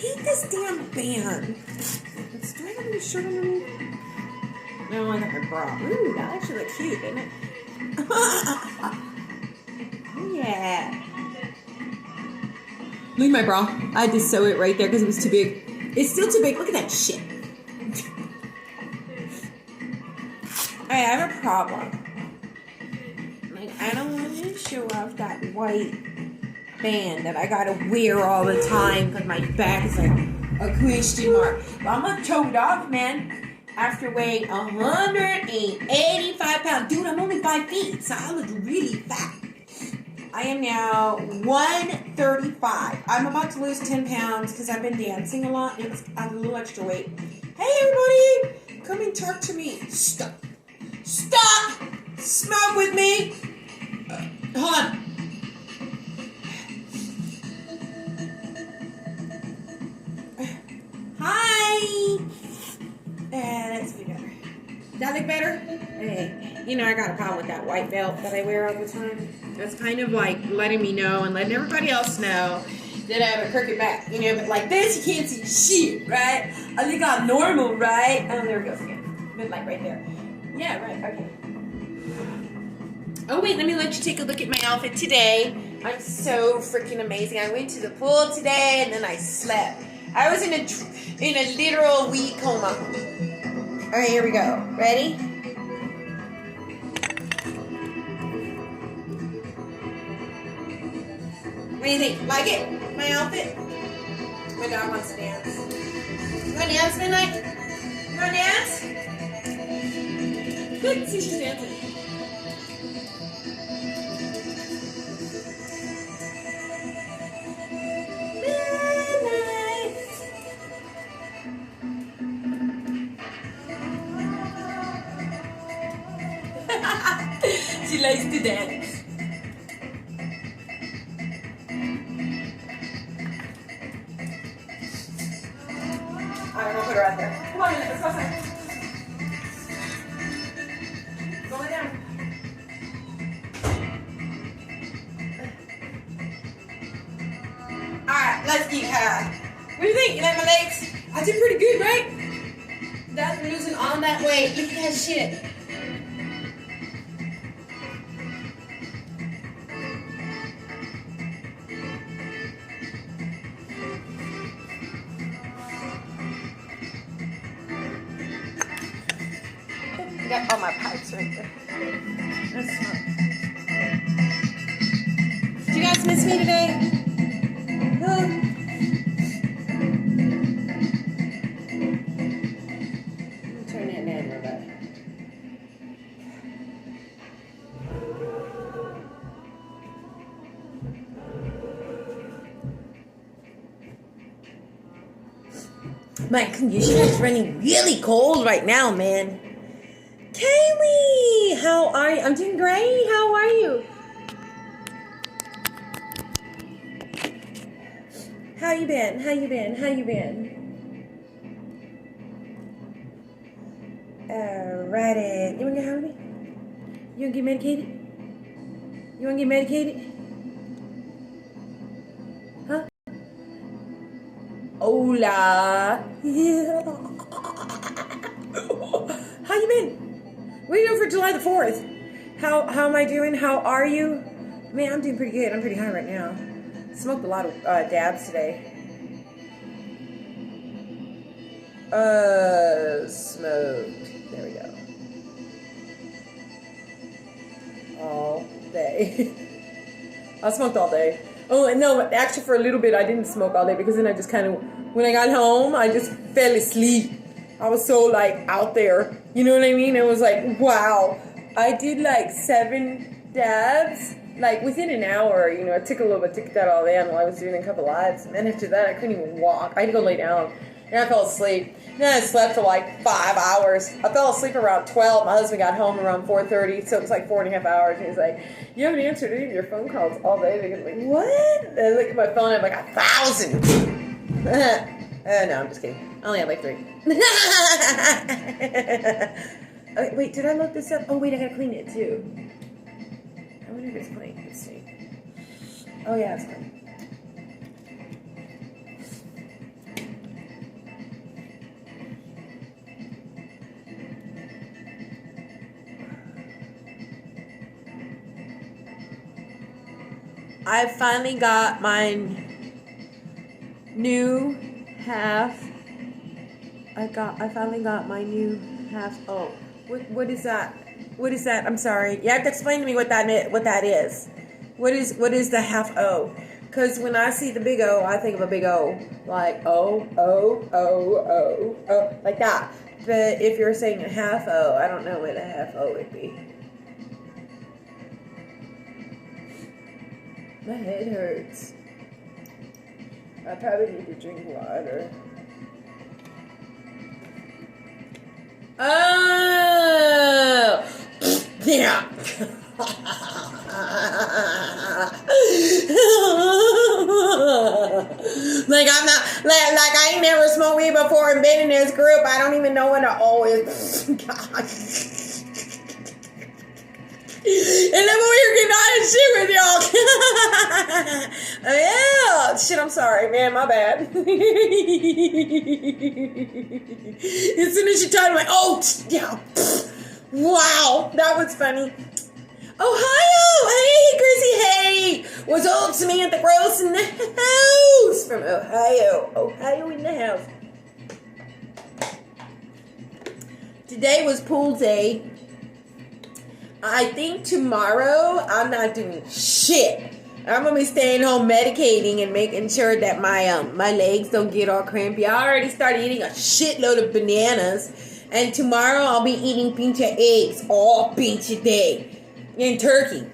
hate this damn band. Do I have any shirt underneath? No, I got my bra. Ooh, that actually looks cute, doesn't it? Oh, yeah. Look at my bra. I had to sew it right there because it was too big. It's still too big. Look at that shit. I have a problem. Like, I don't want to show off that white band that I gotta wear all the time because my back is like a question mark. But I'm gonna tote it off, man. After weighing 185 pounds. Dude, I'm only 5 feet, so I look really fat. I am now 135. I'm about to lose 10 pounds because I've been dancing a lot. I have a little extra weight. Hey, everybody! Come and talk to me. Stop. Stop! Smoke with me. Hold on. Hi! That's better. Does that look better? Hey, you know, I got a problem with that white belt that I wear all the time. That's kind of like letting me know and letting everybody else know that I have a crooked back. You know, but like this, you can't see shit, right? I think I'm normal, right? Oh, there it goes again. But like right there. Yeah, right, okay. Oh, wait, let me let you take a look at my outfit today. I'm so freaking amazing. I went to the pool today and then I slept. I was in a literal weed coma. All right, here we go. Ready? What do you think? Like it? My outfit? My dog wants to dance. You want to dance, Midnight? You want to dance? Good, see, she's dancing. She likes to dance. Alright, we'll put her out there. Come on, let's go outside. Go lay down. Alright, let's get high. What do you think? You like my legs? I did pretty good, right? That's losing all that weight. Look at that shit. I got all my pipes right there. That's smart. Did you guys miss me today? Hello? Turn that down a little bit. My conditioner is running really cold right now, man. Kaylee, how are you? I'm doing great. How are you? How you been? How you been? How you been? Alrighty. You wanna get home with me? You wanna get medicated? You wanna get medicated? Huh? Hola. Yeah. How you been? What are you doing for July the 4th? How am I doing? How are you? Man, I'm doing pretty good. I'm pretty high right now. Smoked a lot of dabs today. Smoked. There we go. All day. I smoked all day. Oh, no, actually for a little bit I didn't smoke all day because then I just kind of, when I got home, I just fell asleep. I was so like out there. You know what I mean? It was like, wow. I did like 7 dabs, like within an hour, you know. It took a little bit to get that all in while I was doing a couple lives. And then after that, I couldn't even walk. I had to go lay down. And I fell asleep. Then I slept for like 5 hours. I fell asleep around 12. My husband got home around 4:30, so it was like 4.5 hours. And he's like, you haven't answered any of your phone calls all day. And I'm like, what? And I look at my phone and I'm like, 1,000. No, I'm just kidding. I only have like 3. Okay, wait, did I look this up? Oh, wait, I gotta clean it too. I wonder if it's clean. Let's see. Oh, yeah, it's clean. I finally got my new half. I finally got my new half. Oh, what is that? What is that? I'm sorry. You have to explain to me what that is. What is the half O? Because when I see the big O, I think of a big O, like O, like that. But if you're saying a half O, I don't know what a half O would be. My head hurts. I probably need to drink water. Oh! Yeah. Like I'm not like I ain't never smoked weed before and been in this group. I don't even know what an O is. Gosh. And I'm over here getting on and shit with y'all. Yeah. Shit, I'm sorry, man. My bad. As soon as you told me, like, oh, yeah. Wow. That was funny. Ohio. Hey, Chrissy. Hey. What's up, Samantha Gross in the house from Ohio. Ohio in the house. Today was pool day. I think tomorrow I'm not doing shit. I'm gonna be staying home medicating and making sure that my legs don't get all crampy. I already started eating a shitload of bananas, and tomorrow I'll be eating pinche eggs all pinche day, and turkey,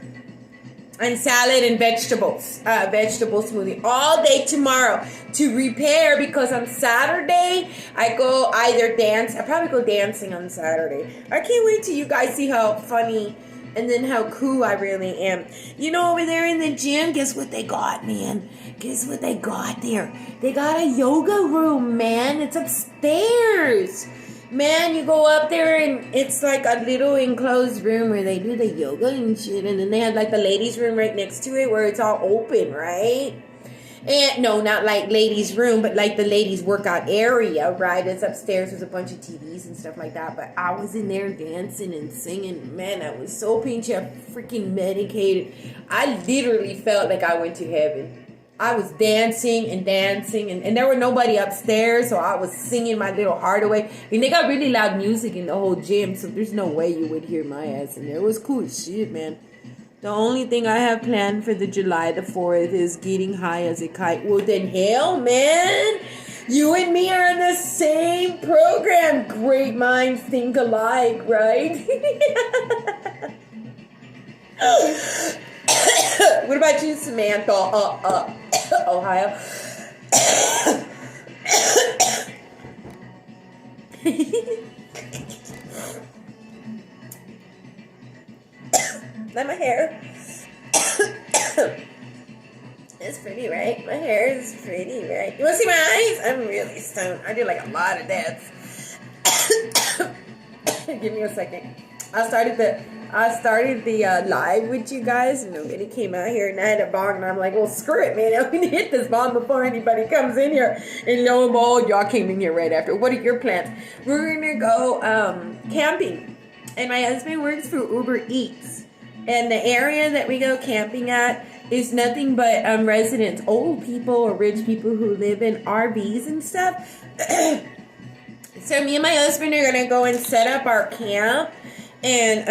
and salad and vegetables, vegetable smoothie all day tomorrow to repair, because on Saturday I go either dance. I probably go dancing on Saturday. I can't wait till you guys see how funny and then how cool I really am. You know, over there in the gym, guess what they got, man? Guess what they got there? They got a yoga room, man. It's upstairs. Man, you go up there and it's like a little enclosed room where they do the yoga and shit. And then they have like the ladies' room right next to it where it's all open, right? And no, not like ladies' room, but like the ladies' workout area, right? It's upstairs with a bunch of TVs and stuff like that. But I was in there dancing and singing. Man, I was so pinche freaking medicated. I literally felt like I went to heaven. I was dancing and there were nobody upstairs, so I was singing my little heart away. And they got really loud music in the whole gym, so there's no way you would hear my ass in there. It was cool as shit, man. The only thing I have planned for the July the 4th is getting high as a kite. Well, then hell, man. You and me are in the same program. Great minds think alike, right? What about you, Samantha? Ohio. Like my hair. It's pretty, right? My hair is pretty, right? You want to see my eyes? I'm really stoned. I did like a lot of dance. Give me a second. I started the live with you guys, and nobody came out here, and I had a bong, and I'm like, well, screw it, man. I'm going to hit this bong before anybody comes in here. And lo and behold, y'all came in here right after. What are your plans? We're going to go camping, and my husband works for Uber Eats. And the area that we go camping at is nothing but residents, old people or rich people who live in RVs and stuff. So me and my husband are gonna go and set up our camp, and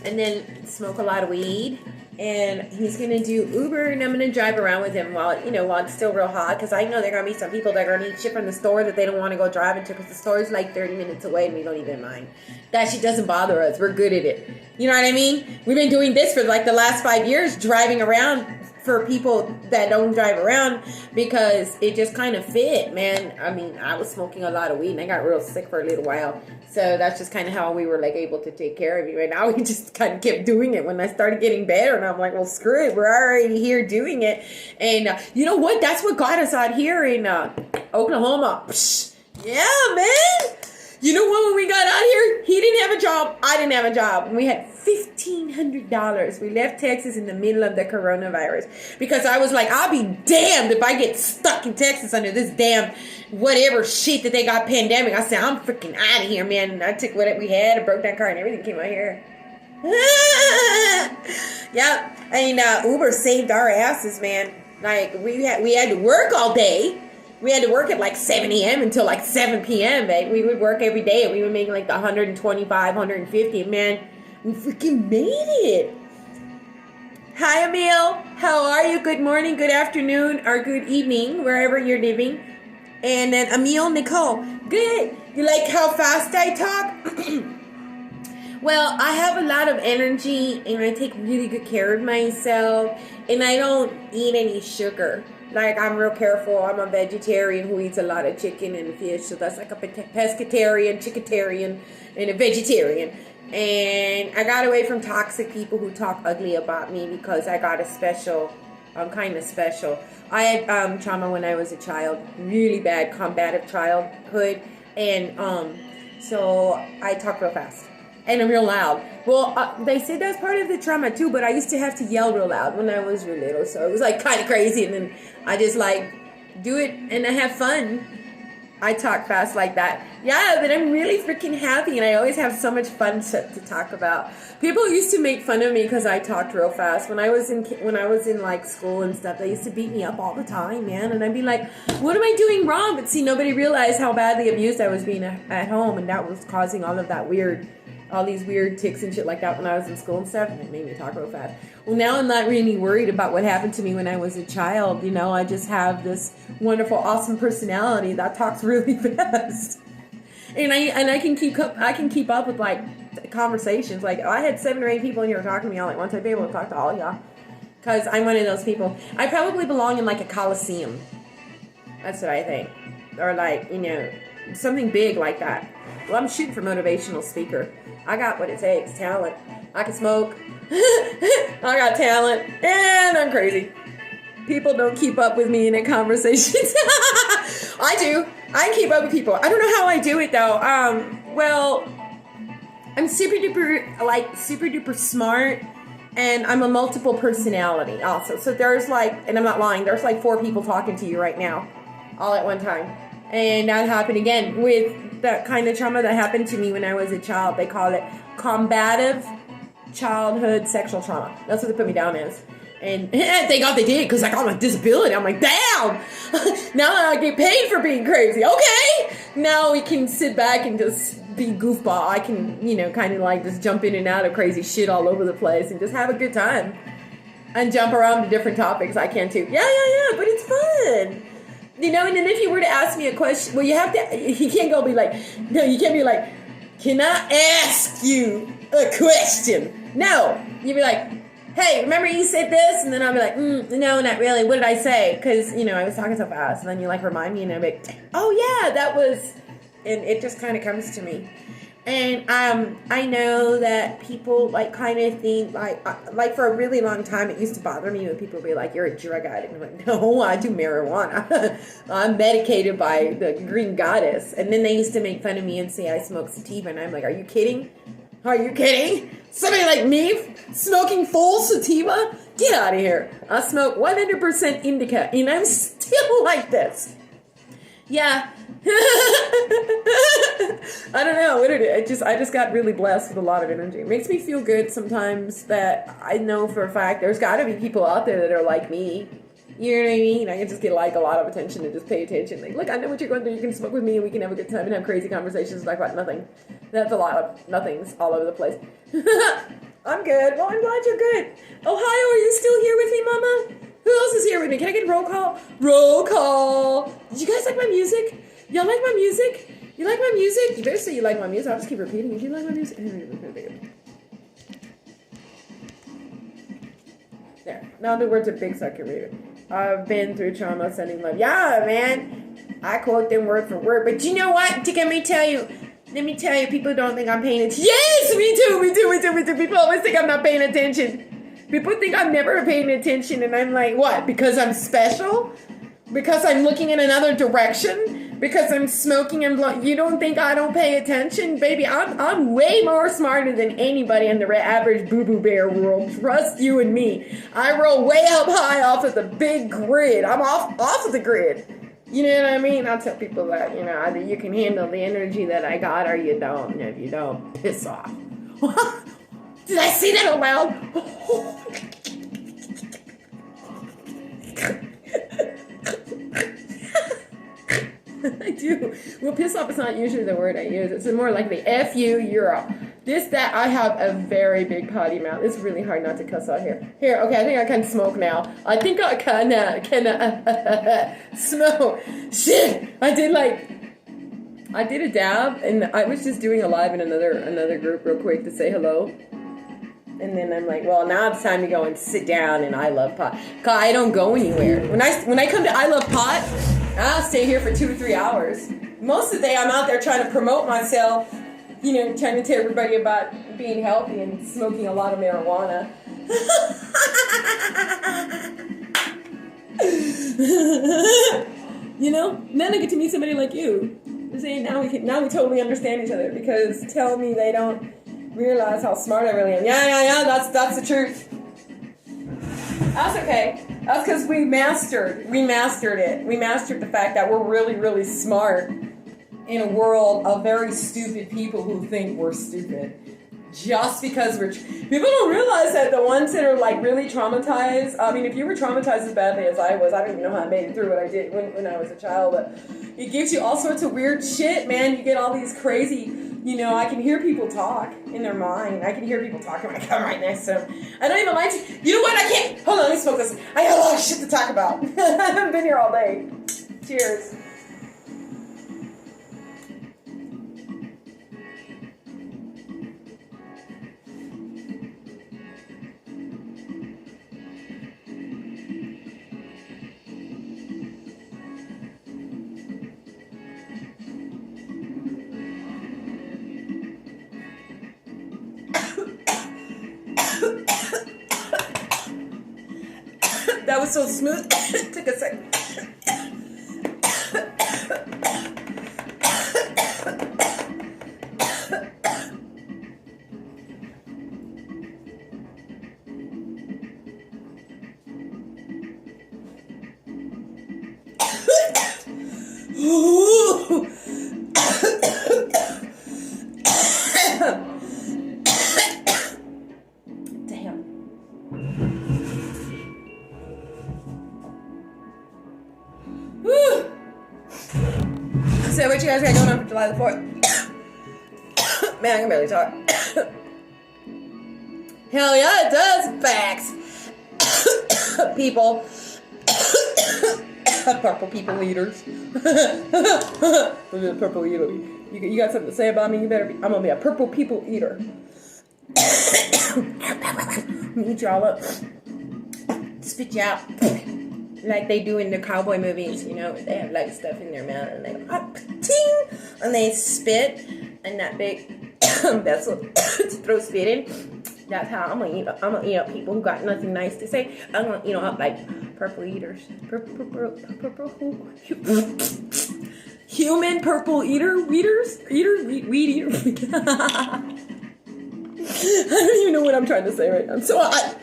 then smoke a lot of weed. And he's gonna do Uber, and I'm gonna drive around with him while it's still real hot, because I know there are gonna be some people that are gonna eat shit from the store that they don't want to go driving to, because the store is like 30 minutes away and we don't even mind. That shit doesn't bother us. We're good at it. You know what I mean? We've been doing this for like the last 5 years, driving around for people that don't drive around, because it just kind of fit, man. I mean, I was smoking a lot of weed and I got real sick for a little while. So that's just kind of how we were like able to take care of you. And now we just kind of kept doing it when I started getting better. And I'm like, well, screw it. We're already here doing it. And you know what? That's what got us out here in Oklahoma. Psh, yeah, man. You know what? When we got out here, he didn't have a job. I didn't have a job. And we had $1,500. We left Texas in the middle of the coronavirus, because I was like, I'll be damned if I get stuck in Texas under this damn whatever shit that they got pandemic. I said, I'm freaking out of here, man. And I took what we had, a broke down car and everything, came out here. Yep. And Uber saved our asses, man. Like we had to work all day. We had to work at like 7 a.m. until like 7 p.m. Man. We would work every day, and we would make like the 125, 150. Man, we freaking made it. Hi, Emil. How are you? Good morning, good afternoon, or good evening, wherever you're living. And then Emil, Nicole. Good. You like how fast I talk? Well, I have a lot of energy, and I take really good care of myself, and I don't eat any sugar. Like, I'm real careful. I'm a vegetarian who eats a lot of chicken and fish, so that's like a pescatarian, chickatarian, and a vegetarian. And I got away from toxic people who talk ugly about me because I got a special, I'm kind of special. I had trauma when I was a child, really bad combative childhood, and so I talk real fast. And I'm real loud. Well, they said that's part of the trauma too, but I used to have to yell real loud when I was real little. So it was like kind of crazy. And then I just like do it and I have fun. I talk fast like that. Yeah, but I'm really freaking happy and I always have so much fun to talk about. People used to make fun of me because I talked real fast. When I was in like school and stuff, they used to beat me up all the time, man. And I'd be like, what am I doing wrong? But see, nobody realized how badly abused I was being at home, and that was causing all these weird tics and shit like that when I was in school and stuff, and it made me talk real fast. Well, now I'm not really worried about what happened to me when I was a child. You know, I just have this wonderful, awesome personality that talks really fast, and I can keep up with like conversations. Like I had 7 or 8 people in here talking to me all at once. I'd be able to talk to all of y'all because I'm one of those people. I probably belong in like a coliseum. That's what I think, or like something big like that. Well, I'm shooting for motivational speaker. I got what it takes, talent. I can smoke. I got talent, and I'm crazy. People don't keep up with me in conversations. I do. I can keep up with people. I don't know how I do it though. Well, I'm super duper smart, and I'm a multiple personality also. So there's like, and I'm not lying, there's like 4 people talking to you right now, all at one time. And that happened again with that kind of trauma that happened to me when I was a child. They call it combative childhood sexual trauma. That's what they put me down as. And thank God they did, because I got my disability. I'm like, damn! Now I get paid for being crazy. Okay! Now we can sit back and just be goofball. I can, kind of like just jump in and out of crazy shit all over the place and just have a good time. And jump around to different topics. I can too. Yeah, but it's fun. And then if you were to ask me a question, well, you can't go be like, no, you can't be like, can I ask you a question? No. You'd be like, hey, remember you said this? And then I'll be like, no, not really. What did I say? Because, I was talking so fast. And then you like remind me and I'll be like, oh yeah, that was, and it just kind of comes to me. And I know that people like kind of think like for a really long time it used to bother me when people would be like, you're a drug addict. I'm like, no, I do marijuana. I'm medicated by the green goddess. And then they used to make fun of me and say I smoke sativa, and I'm like, are you kidding? Are you kidding? Somebody like me smoking full sativa? Get out of here. I smoke 100% indica, and I'm still like this. Yeah. I don't know what it is. I just got really blessed with a lot of energy. It makes me feel good sometimes that I know for a fact there's got to be people out there that are like me. You know what I mean? I can just get like a lot of attention and just pay attention. Like, look, I know what you're going through. You can smoke with me and we can have a good time and have crazy conversations like about nothing. That's a lot of nothings all over the place. I'm good. Well, I'm glad you're good. Ohio, are you still here with me, Mama? Who else is here with me? Can I get a roll call? Roll call. Did you guys like my music? Y'all like my music? You like my music? You better say you like my music. I'll just keep repeating it. You like my music? There. Now the words are big so I can read it. I've been through trauma, sending love. Yeah, man. I quote them word for word. But you know what? Let me tell you, people don't think I'm paying attention. Yes, me too. People always think I'm not paying attention. People think I'm never paying attention, and I'm like, what? Because I'm special? Because I'm looking in another direction? Because I'm smoking and blowing? You don't think I don't pay attention? Baby, I'm way more smarter than anybody in the average boo-boo bear world. Trust you and me. I roll way up high off of the big grid. I'm off of the grid. You know what I mean? I tell people that, either you can handle the energy that I got or you don't. And if you don't, piss off. Did I say that out loud? I do. Well, piss off is not usually the word I use. It's more like the F you, you're a this, that. I have a very big potty mouth. It's really hard not to cuss out here. Here, okay, I think I can smoke now. I think I can smoke. Shit, I did a dab, and I was just doing a live in another group real quick to say hello. And then I'm like, well, now it's time to go and sit down in I Love Pot. Cause I don't go anywhere. When I come to I Love Pot, I'll stay here for 2 to 3 hours. Most of the day I'm out there trying to promote myself, you know, trying to tell everybody about being healthy and smoking a lot of marijuana. You know? And then I get to meet somebody like you. See, now we totally understand each other, because tell me they don't realize how smart I really am. Yeah, that's the truth. That's okay. That's because we mastered it. We mastered the fact that we're really, really smart in a world of very stupid people who think we're stupid. Just because people don't realize that the ones that are like really traumatized. I mean, if you were traumatized as badly as I was, I don't even know how I made it through what I did when I was a child. But it gives you all sorts of weird shit, man. You get all these crazy. You know, I can hear people talk in their mind. I can hear people talking when I come right next to them. I don't even like to. You know what? I can't. Hold on, let me smoke this. I got a lot of shit to talk about. I haven't been here all day. Cheers. That was so smooth. It took a second. So what you guys got going on for July the 4th? Man, I can barely talk. Hell yeah, it does. Facts. People. Purple people eaters. Purple eater. You got something to say about me? You better be. I'm gonna be a purple people eater. Eat y'all up. Spit you out. Like they do in the cowboy movies, you know, they have like stuff in their mouth and they go, ting, and they spit in that big vessel to throw spit in. That's how I'm gonna eat up people who got nothing nice to say. I'm gonna eat them up like purple eaters. Human purple weed eater. I don't even know what I'm trying to say right now. I'm so hot.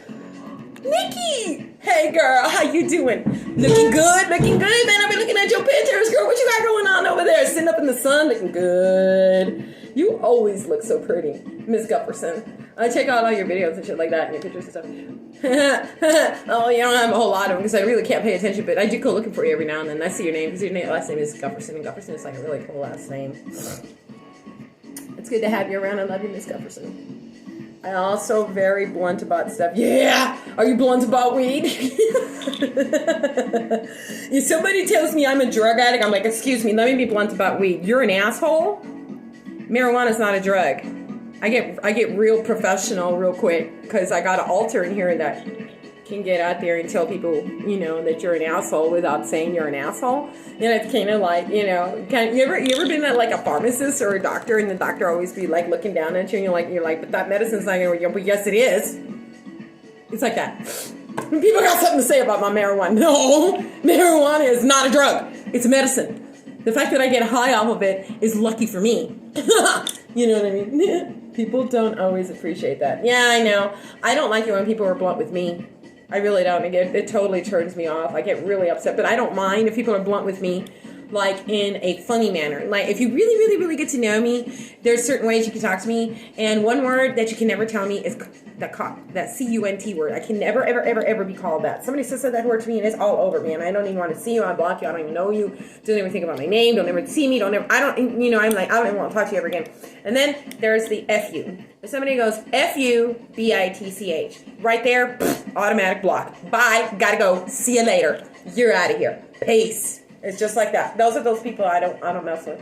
Nikki! Hey girl, how you doing? Looking good, man. I've been looking at your pictures, girl. What you got going on over there? Sitting up in the sun, looking good. You always look so pretty, Miss Gufferson. I check out all your videos and shit like that and your pictures and stuff. Oh, you don't have a whole lot of them because I really can't pay attention, but I do go looking for you every now and then. I see your name because your last name is Gufferson, and Gufferson is like a really cool last name. It's good to have you around. I love you, Miss Gufferson. I'm also very blunt about stuff. Yeah! Are you blunt about weed? If somebody tells me I'm a drug addict, I'm like, excuse me, let me be blunt about weed. You're an asshole? Marijuana's not a drug. I get real professional real quick because I got an altar in here that can get out there and tell people, you know, that you're an asshole without saying you're an asshole. And it's kind of like, you know, you ever been at like a pharmacist or a doctor, and the doctor always be like looking down at you, and you're like, but that medicine's not gonna work. But yes, it is. It's like that. People got something to say about my marijuana. No, marijuana is not a drug. It's medicine. The fact that I get high off of it is lucky for me. You know what I mean? People don't always appreciate that. Yeah, I know. I don't like it when people are blunt with me. I really don't. It totally turns me off. I get really upset. But I don't mind if people are blunt with me. like in a funny manner. Like if you really, really, really get to know me, there's certain ways you can talk to me. And one word that you can never tell me is that C-U-N-T word. I can never, ever, ever, ever be called that. Somebody says that word to me and it's all over me. And I don't even want to see you. I block you. I don't even know you. Don't even think about my name. Don't ever see me. I'm like, I don't even want to talk to you ever again. And then there's the F-U. If somebody goes F-U-B-I-T-C-H, right there, automatic block. Bye. Gotta go. See you later. You're out of here. Peace. It's just like that. Those are those people I don't mess with.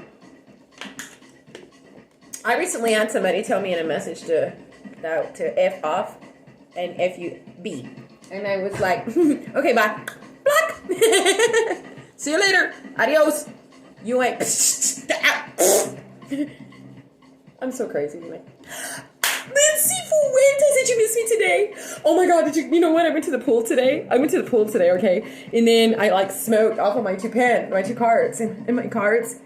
I recently had somebody tell me in a message to F off and F-U-B. And I was like, okay, bye. Block. See you later. Adios. You ain't. I'm so crazy tonight. Lindsay Fuentes, did you miss me today? Oh my God, you know what? I went to the pool today, okay? And then I smoked off of my two cards. And my cards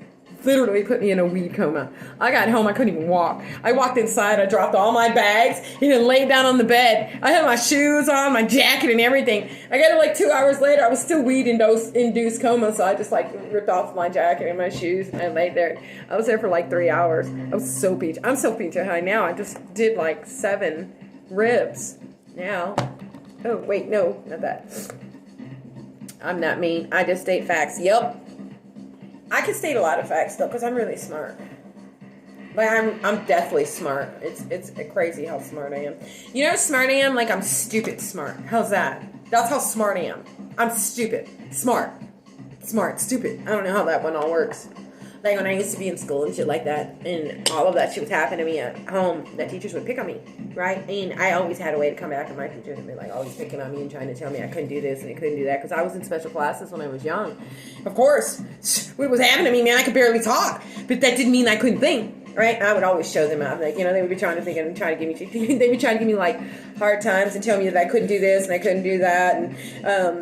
literally put me in a weed coma. I got home, I couldn't even walk. I walked inside, I dropped all my bags, and then laid down on the bed. I had my shoes on, my jacket and everything. I got it 2 hours later, I was still weed-induced coma, so I just ripped off my jacket and my shoes, and I laid there. I was there for 3 hours. I was so peachy. I'm so peachy high now. I just did 7 ribs now. Oh, wait, no, not that. I'm not mean. I just state facts. Yep. I can state a lot of facts though, because I'm really smart. I'm deathly smart. It's crazy how smart I am. You know how smart I am? I'm stupid smart. How's that? That's how smart I am. I'm stupid. Smart, stupid. I don't know how that one all works. When I used to be in school and shit like that, and all of that shit was happening to me at home, that teachers would pick on me, right? And I always had a way to come back at my teachers and be always picking on me and trying to tell me I couldn't do this and I couldn't do that, because I was in special classes when I was young. Of course, what was happening to me, man, I could barely talk, but that didn't mean I couldn't think. Right? I would always show them out. They would be trying to think and try to give me, they'd be trying to give me hard times and tell me that I couldn't do this and I couldn't do that. And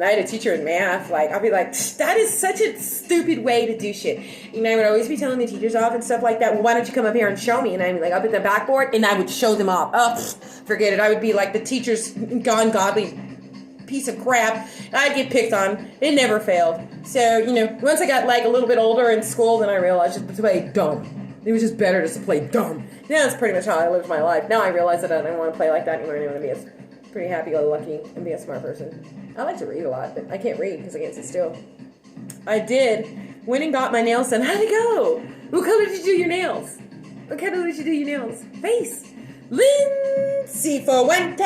I had a teacher in math. I'd be like, that is such a stupid way to do shit. I would always be telling the teachers off and stuff like that. Well, why don't you come up here and show me? And I'd be up at the backboard, and I would show them off. Oh, forget it. I would be the teacher's gone godly piece of crap. I'd get picked on. It never failed. So, once I got a little bit older in school, then I realized just to play dumb. It was just better just to play dumb. Yeah, that's pretty much how I lived my life. Now I realize that I don't want to play like that anymore. I want to be pretty happy-go-lucky and be a smart person. I like to read a lot, but I can't read because I can't sit still. I did. Went and got my nails done. How'd it go? What color did you do your nails? What color did you do your nails? Face. Lindsay Fuentes.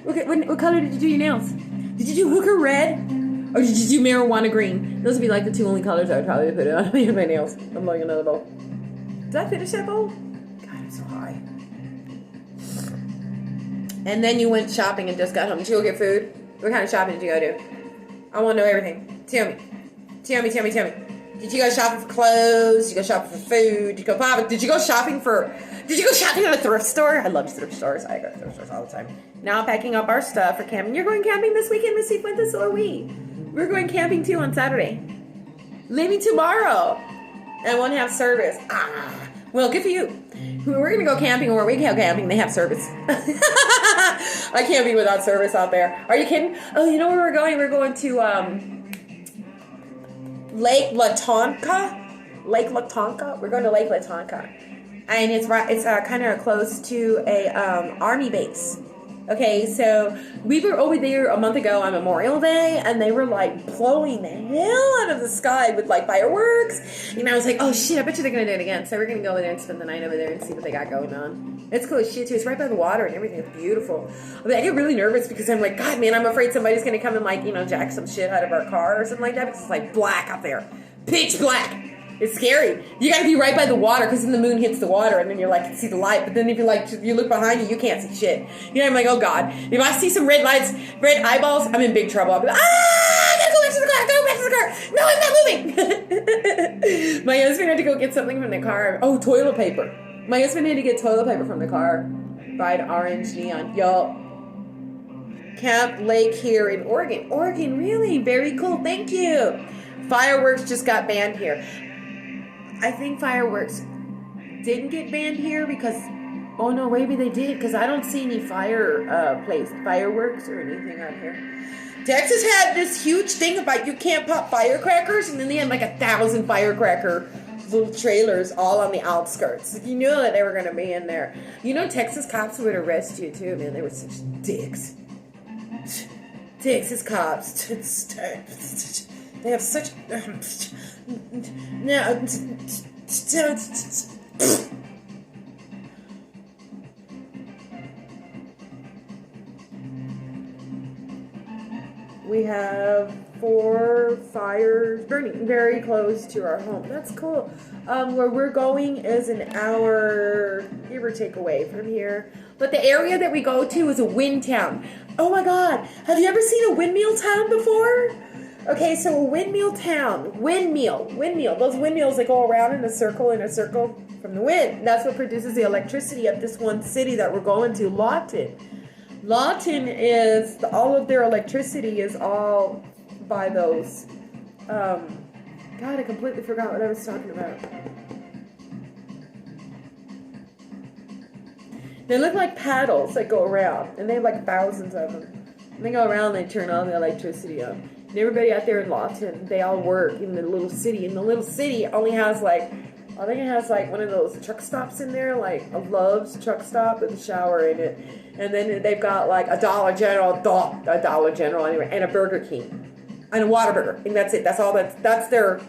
What color did you do your nails? Did you do hooker red? Or did you do marijuana green? Those would be the two only colors I would probably put on my nails. I'm blowing another bowl. Did I finish that bowl? God, I'm so high. And then you went shopping and just got home. Did you go get food? What kind of shopping did you go do? I want to know everything. Tell me. Did you go shopping for clothes? Did you go shopping for food? Did you go shopping at a thrift store? I love thrift stores. I go to thrift stores all the time. Now I'm packing up our stuff for camping. You're going camping this weekend, Miss Fuentes, so are we. We're going camping too on Saturday. Leaving tomorrow. I won't have service. Well, good for you. We're going to go camping, or we go camping. They have service. I can't be without service out there. Are you kidding? Oh, you know where we're going? We're going to Lake Latonka. We're going to Lake Latonka. And it's kind of close to a army base. Okay, so we were over there a month ago on Memorial Day, and they were blowing the hell out of the sky with fireworks. And I was like, oh shit, I bet you they're gonna do it again. So we're gonna go over there and spend the night over there and see what they got going on. It's cool as shit too. It's right by the water and everything. It's beautiful. I get really nervous because I'm God, man, I'm afraid somebody's gonna come and jack some shit out of our car or something like that, because it's black out there, pitch black. It's scary. You gotta be right by the water, because then the moon hits the water and then you're you see the light. But then if you look behind you, you can't see shit. I'm oh God. If I see some red lights, red eyeballs, I'm in big trouble. I'll be I gotta go back to the car. Go back to the car. No, I'm not moving. My husband had to go get something from the car. Oh, toilet paper. My husband had to get toilet paper from the car. Bright orange neon. Yo. Camp Lake here in Oregon. Oregon, really? Very cool. Thank you. Fireworks just got banned here. I think fireworks didn't get banned here because, oh no, maybe they did, because I don't see any fireworks or anything out here. Texas had this huge thing about you can't pop firecrackers, and then they had like 1,000 firecracker little trailers all on the outskirts. You knew that they were going to be in there. You know, Texas cops would arrest you too, man. They were such dicks. Texas cops. They have such. No. We have 4 fires burning very close to our home. That's cool. Where we're going is an hour, give or take, away from here. But the area that we go to is a wind town. Oh my God. Have you ever seen a windmill town before? Okay, so a windmill town. Windmill. Those windmills that go around in a circle from the wind. That's what produces the electricity of this one city that we're going to, Lawton. Lawton is, all of their electricity is all by those. God, I completely forgot what I was talking about. They look like paddles that go around, and they have like thousands of them. And they go around, and they turn all the electricity on. And everybody out there in Lawton, they all work in the little city. And the little city only has like, I think it has like one of those truck stops in there, like a Love's truck stop with a shower in it. And then they've got like a Dollar General anyway, and a Burger King, and a Whataburger. And that's it. That's all. That's their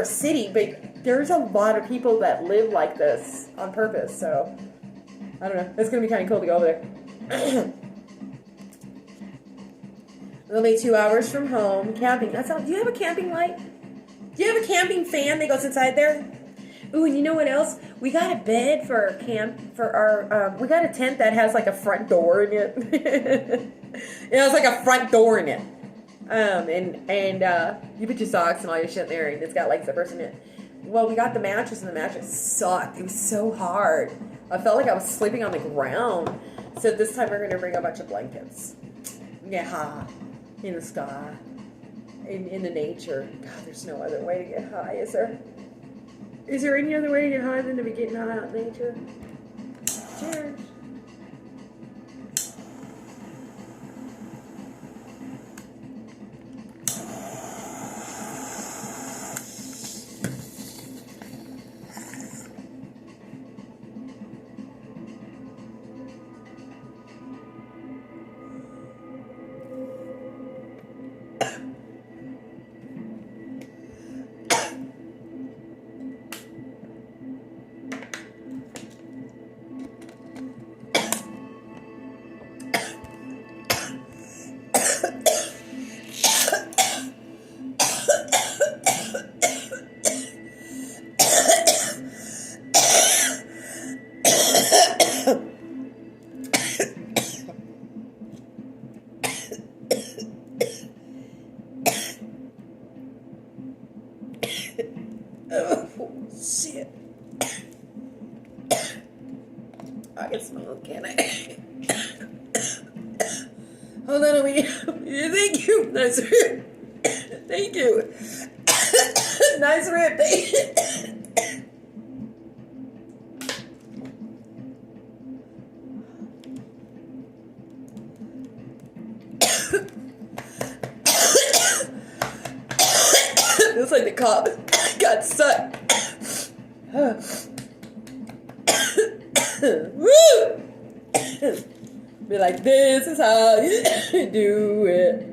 city. But there's a lot of people that live like this on purpose. So I don't know. It's gonna be kind of cool to go over there. It'll be 2 hours from home. Camping. That's all. Do you have a camping light? Do you have a camping fan that goes inside there? Ooh, and you know what else? We got a bed for our camp, we got a tent that has like a front door in it. It has like a front door in it. And you put your socks and all your shit in there, and it's got like zippers in it. Well, we got the mattress, and the mattress sucked. It was so hard. I felt like I was sleeping on the ground. So this time we're going to bring a bunch of blankets. Yeah, in the sky, in the nature. God, there's no other way to get high, is there? Is there any other way to get high than to be getting high out in nature? Cheers. Shit. I can smoke, can I? Hold on a minute. Thank you. Nice rip. Thank you. Nice rip. Thank you. Looks like the cop got stuck. Woo! Be like, this is how you do it.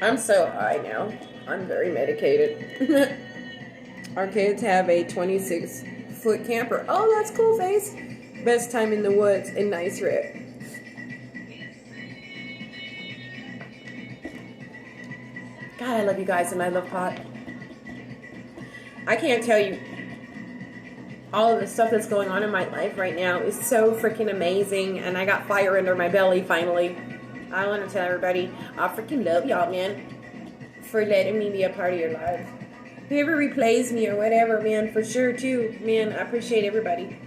I'm so high now. I'm very medicated. Our kids have a 26-foot camper. Oh, that's cool, Face. Best time in the woods in Nice Rip. God, I love you guys, and I love pot. I can't tell you all of the stuff that's going on in my life right now is so freaking amazing, and I got fire under my belly finally. I want to tell everybody, I freaking love y'all, man, for letting me be a part of your lives. Whoever replays me or whatever, man, for sure, too. Man, I appreciate everybody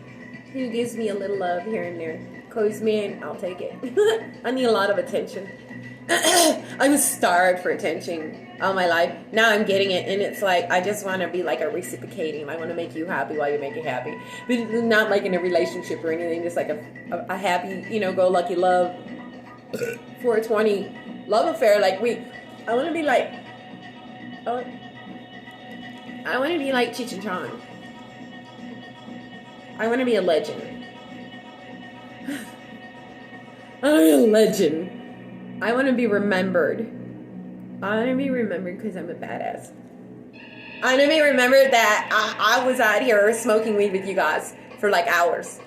who gives me a little love here and there. Because, man, I'll take it. I need a lot of attention. I'm starved for attention. all my life. Now I'm getting it, and it's like I just want to be like a reciprocating. I want to make you happy while you make it happy, but not like in a relationship or anything. Just like a happy, go lucky love 420 love affair. Like I want to be like, I want to be like Cheech and Chong. I want to be a legend. I want to be a legend. I want to be remembered. I want to be remembered because I'm a badass. I want to be remembered that I was out here smoking weed with you guys for like hours.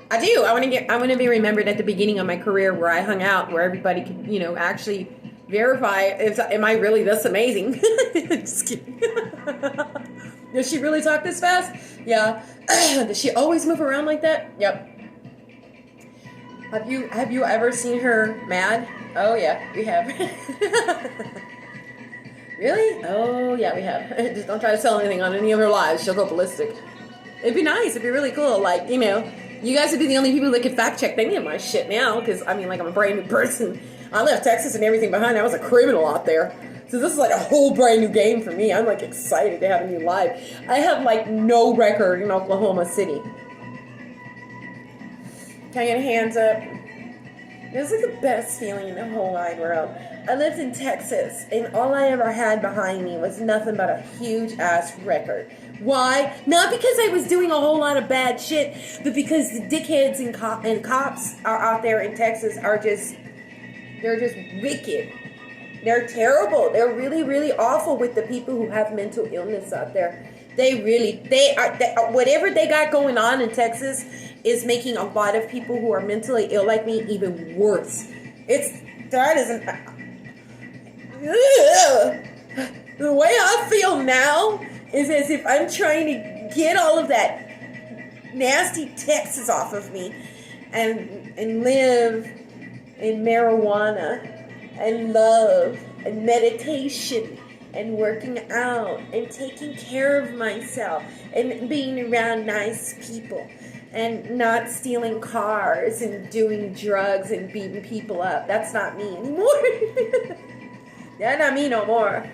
I do. I want to be remembered at the beginning of my career where I hung out, where everybody could, actually verify am I really this amazing? Just kidding. Does she really talk this fast? Yeah. Does she always move around like that? Yep. Have you ever seen her mad? Oh yeah, we have. Really? Oh yeah, we have. Just don't try to sell anything on any of her lives. She'll go ballistic. It'd be nice. It'd be really cool. Like, you guys would be the only people that could fact check any of my shit now. Because, I'm a brand new person. I left Texas and everything behind. I was a criminal out there. So this is like a whole brand new game for me. I'm like excited to have a new life. I have like no record in Oklahoma City. Can I get hands up? This is the best feeling in the whole wide world. I lived in Texas, and all I ever had behind me was nothing but a huge-ass record. Why? Not because I was doing a whole lot of bad shit, but because the dickheads and cops are out there in Texas they're just wicked. They're terrible. They're really, really awful with the people who have mental illness out there. They are, whatever they got going on in Texas is making a lot of people who are mentally ill like me even worse. The way I feel now is as if I'm trying to get all of that nasty Texas off of me and live in marijuana and love and meditation and working out and taking care of myself and being around nice people and not stealing cars and doing drugs and beating people up. That's not me anymore. That's not me no more.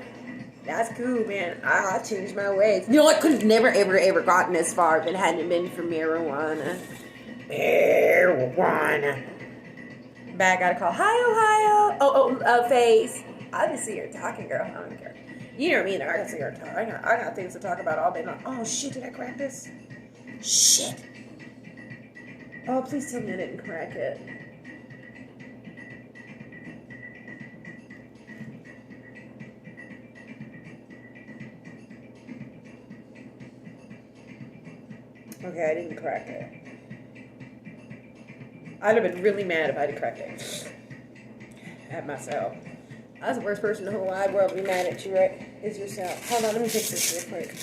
That's cool, man. I changed my ways. I could have never, ever, ever gotten this far if it hadn't been for marijuana. Marijuana. Back, got a call. Hi, Ohio. Face. I just see her talking, girl. I don't care. You know me, I can see her talk. I got things to talk about all day long. Oh, shit, did I crack this? Shit. Oh, please tell me I didn't crack it. Okay, I didn't crack it. I'd have been really mad if I had cracked it. At myself. I was the worst person in the whole wide world to be mad at you, right? Is yourself. Hold on, let me fix this real quick.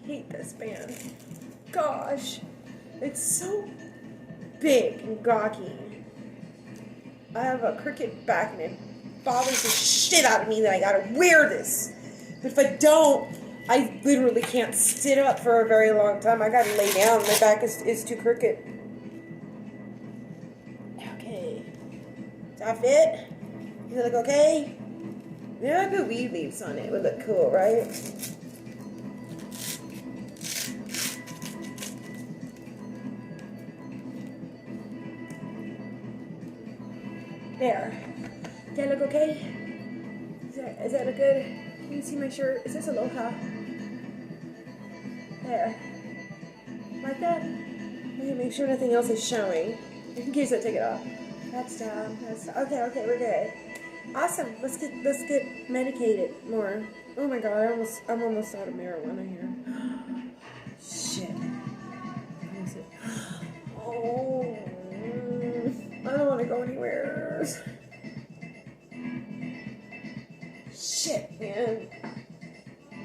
I hate this band. Gosh. It's so big and gawky. I have a crooked back and it bothers the shit out of me that I gotta wear this. But if I don't, I literally can't sit up for a very long time. I gotta lay down. My back is too crooked. Okay. Does that fit? Does it look okay? There are good weed leaves on it. It would look cool, right? There. Does that look okay? Does that look good? Can you see my shirt? Is this Aloha? There. Like that? Okay, make sure nothing else is showing. In case I take it off. That's down. Okay, we're good. Awesome. Let's get medicated more. Oh my god, I'm almost out of marijuana here. Shit. Oh, I don't want to go anywhere. Shit, man.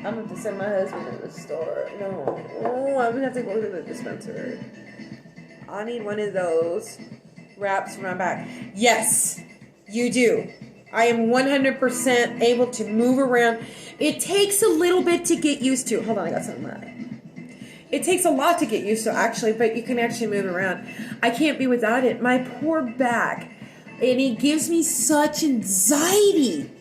I'm going to send my husband to the store. No. Oh, I'm going to have to go to the dispensary. I need one of those wraps for my back. Yes, you do. I am 100% able to move around. It takes a little bit to get used to. Hold on, I got something right. It takes a lot to get used to, actually, but you can actually move around. I can't be without it. My poor back. And it gives me such anxiety.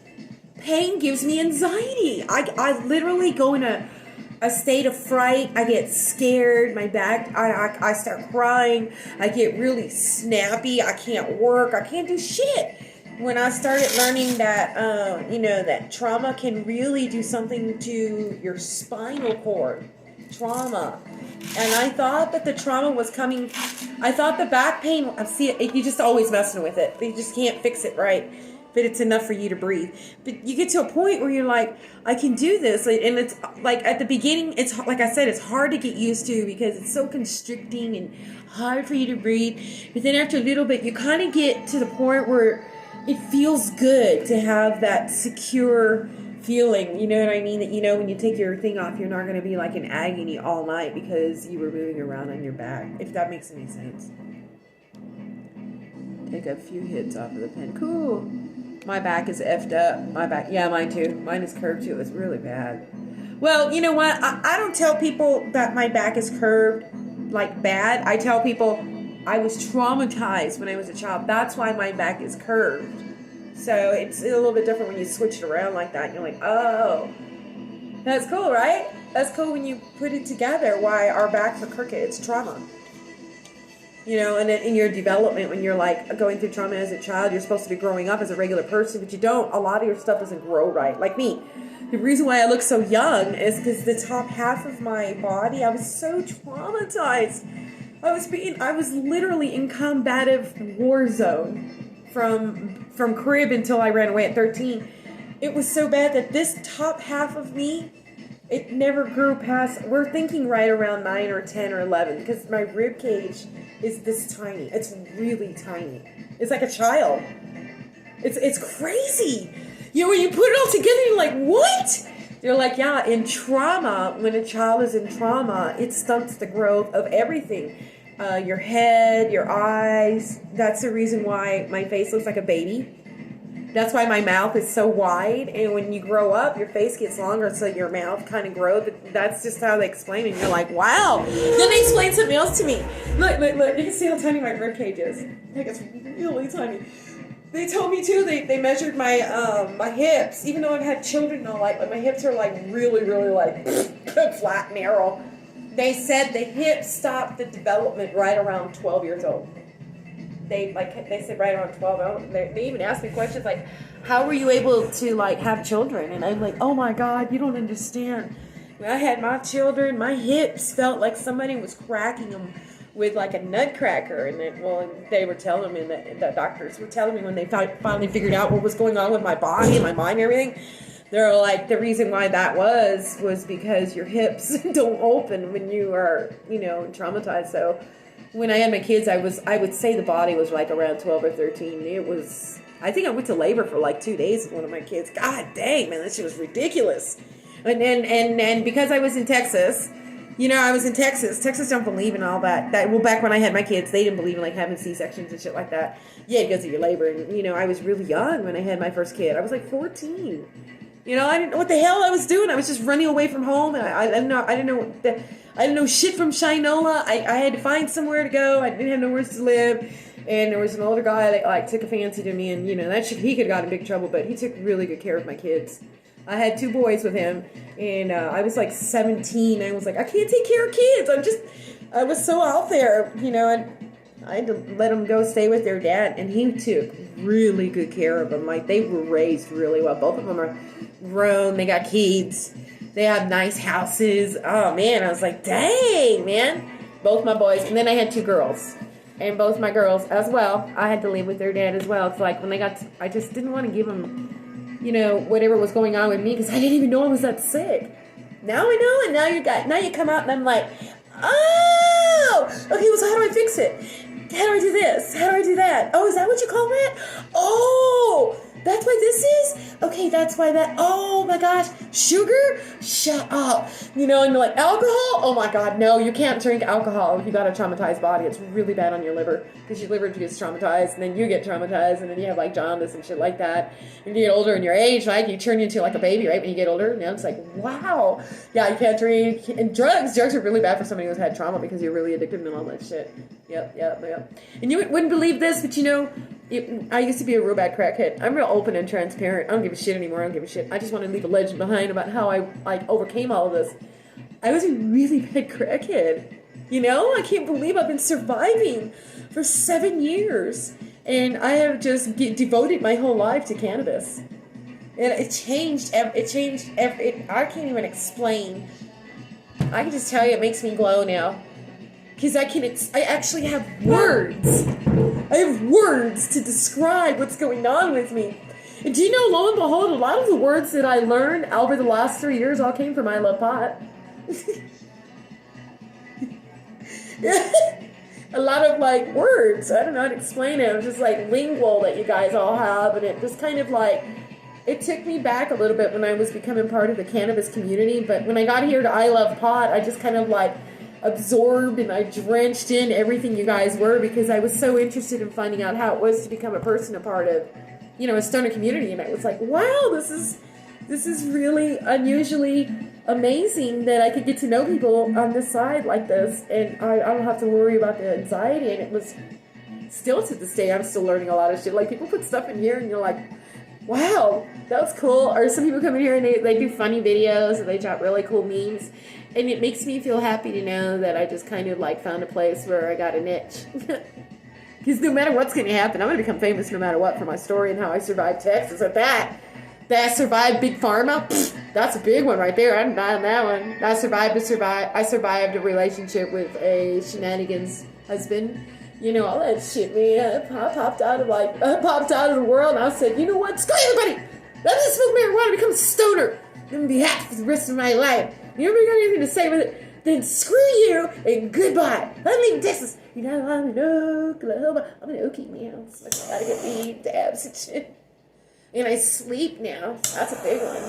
Pain gives me anxiety. I literally go in a state of fright. I get scared. My back, I start crying. I get really snappy. I can't work. I can't do shit. When I started learning that, that trauma can really do something to your spinal cord. Trauma. And I thought that the trauma was coming. I thought the back pain, you're just always messing with it. You just can't fix it right. But it's enough for you to breathe. But you get to a point where you're like, I can do this. And it's like at the beginning, it's like I said, it's hard to get used to because it's so constricting and hard for you to breathe. But then after a little bit, you kind of get to the point where it feels good to have that secure feeling, you know what I mean? That, when you take your thing off, you're not going to be like in agony all night because you were moving around on your back, if that makes any sense. Take a few hits off of the pen. Cool. My back is effed up. My back, yeah, mine too. Mine is curved too. It's really bad. Well, you know what? I don't tell people that my back is curved like bad. I tell people I was traumatized when I was a child. That's why my back is curved. So it's a little bit different when you switch it around like that. And you're like, oh, that's cool, right? That's cool when you put it together, why our backs are crooked. It's trauma. And in your development, when you're like going through trauma as a child, you're supposed to be growing up as a regular person, but you don't. A lot of your stuff doesn't grow right. Like me. The reason why I look so young is because the top half of my body, I was so traumatized. I was literally in combative war zone from crib until I ran away at 13. It was so bad that this top half of me, it never grew past, we're thinking right around 9 or 10 or 11 because my rib cage is this tiny. It's really tiny. It's like a child. It's crazy. When you put it all together, you're like, what? You're like, yeah, in trauma, when a child is in trauma, it stunts the growth of everything. Your head, your eyes. That's the reason why my face looks like a baby. That's why my mouth is so wide. And when you grow up, your face gets longer, so your mouth kind of grows. That's just how they explain it. And you're like, wow. Then they explain something else to me. Look. You can see how tiny my rib cage is. Like, it's really tiny. They told me, too, they measured my my hips. Even though I've had children all life, but my hips are, like, really, really, like, flat, narrow. They said the hips stopped the development right around 12 years old. They said right around 12. They even asked me questions like, how were you able to like have children? And I'm like, oh my God, you don't understand. When I had my children, my hips felt like somebody was cracking them with like a nutcracker. And then, they were telling me, the doctors were telling me when they finally figured out what was going on with my body and my mind and everything. They're like, the reason why that was because your hips don't open when you are, traumatized. So when I had my kids, I would say the body was like around 12 or 13. It was, I think I went to labor for like 2 days with one of my kids. God dang, man, that shit was ridiculous. And because I was in Texas, I was in Texas. Texas don't believe in all that. Back when I had my kids, they didn't believe in like having C-sections and shit like that. Yeah, because of your labor. And, I was really young when I had my first kid. I was like 14. I didn't know what the hell I was doing. I was just running away from home, and I didn't know shit from Shinola. I had to find somewhere to go. I didn't have nowhere to live, and there was an older guy that like took a fancy to me, and that shit, he could have got in big trouble, but he took really good care of my kids. I had 2 boys with him, and I was like 17. I was like, I can't take care of kids. I was so out there, and I had to let them go stay with their dad, and he took really good care of them. Like, they were raised really well. Both of them are grown. They got kids. They have nice houses. Oh, man. I was like, dang, man. Both my boys. And then I had 2 girls. And both my girls as well, I had to live with their dad as well. It's like when I just didn't want to give them, whatever was going on with me because I didn't even know I was that sick. Now I know, and now you come out and I'm like, oh, okay, well, so how do I fix it? How do I do this? How do I do that? Oh, is that what you call that? Oh, that's why this is? Okay, that's why that, oh my gosh, sugar? Shut up. You know, and like alcohol? Oh my God, no, you can't drink alcohol if you got a traumatized body. It's really bad on your liver because your liver gets traumatized and then you get traumatized and then you have like jaundice and shit like that. And you get older in your age, right? You turn into like a baby, right? When you get older, now it's like, wow. Yeah, you can't drink. And drugs are really bad for somebody who's had trauma because you're really addicted and all that shit. Yep. And you wouldn't believe this, but you know, I used to be a real bad crackhead. I'm real open and transparent. I don't give a shit anymore. I don't give a shit. I just want to leave a legend behind about how I overcame all of this. I was a really bad crackhead. You know, I can't believe I've been surviving for 7 years. And I have just devoted my whole life to cannabis. And it changed every, I can't even explain. I can just tell you it makes me glow now. Because I actually have words. I have words to describe what's going on with me. And do you know, lo and behold, a lot of the words that I learned over the last 3 years all came from I Love Pot. A lot of like words. I don't know how to explain it. It was just like lingual that you guys all have. And it just kind of like, it took me back a little bit when I was becoming part of the cannabis community. But when I got here to I Love Pot, I just kind of like absorbed and I drenched in everything you guys were because I was so interested in finding out how it was to become a person, a part of, you know, a stoner community. And I was like, wow, this is really unusually amazing that I could get to know people on this side like this. And I don't have to worry about the anxiety. And it was still to this day, I'm still learning a lot of shit. Like people put stuff in here and you're like, wow, that was cool. Or some people come in here and they do funny videos and they drop really cool memes. And it makes me feel happy to know that I just kind of like found a place where I got a niche. Because no matter what's going to happen, I'm going to become famous no matter what for my story and how I survived Texas. At that I survived Big Pharma, that's a big one right there. I'm not on that one. I survived a relationship with a shenanigans husband. You know, all that shit, man. I popped out of the world and I said, you know what? Screw everybody! Let me smoke marijuana and become a stoner. I'm going to be happy for the rest of my life. You ever got anything to say with it? Then screw you and goodbye. I'm leaving Texas. You know, I'm in Oklahoma. I'm in Okie now. So I gotta get weed, dabs, and shit. And I sleep now. That's a big one.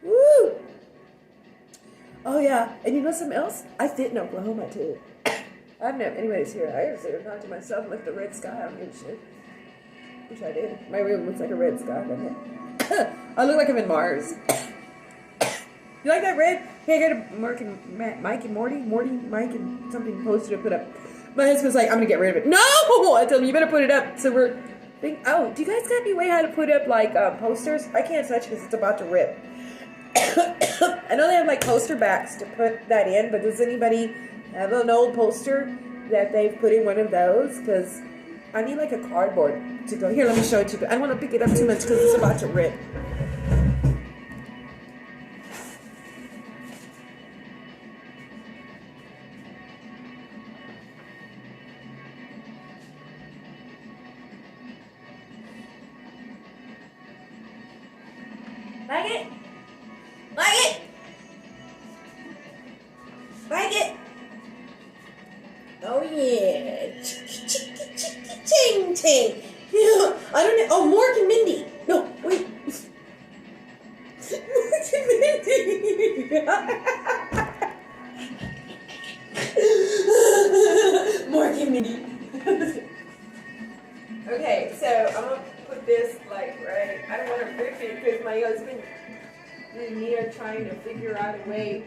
Woo! Oh yeah, and you know something else? I fit in Oklahoma too. I don't know if anybody's here. I just talk to myself and look at the red sky. I don't give a shit. Wish I did. My room looks like a red sky, doesn't it? I look like I'm in Mars. You like that red? Hey, I got a Mike and something posted to put up. My husband's like, I'm gonna get rid of it. No! I told him, you better put it up. So we're thinking, oh, do you guys got any way how to put up like posters? I can't touch because it's about to rip. I know they have like poster backs to put that in, but does anybody have an old poster that they've put in one of those? Because I need like a cardboard to go. Here, let me show it to you. I don't want to pick it up too much because it's about to rip. Like it? Like it? Like it? Oh yeah. Ching ching. Yeah. I don't know. Oh, Mork and Mindy. No, wait. Mork and Mindy. Mork and Mindy. Okay, so I'm gonna put this like right. I don't want to rip it because my husband and me are trying to figure out a way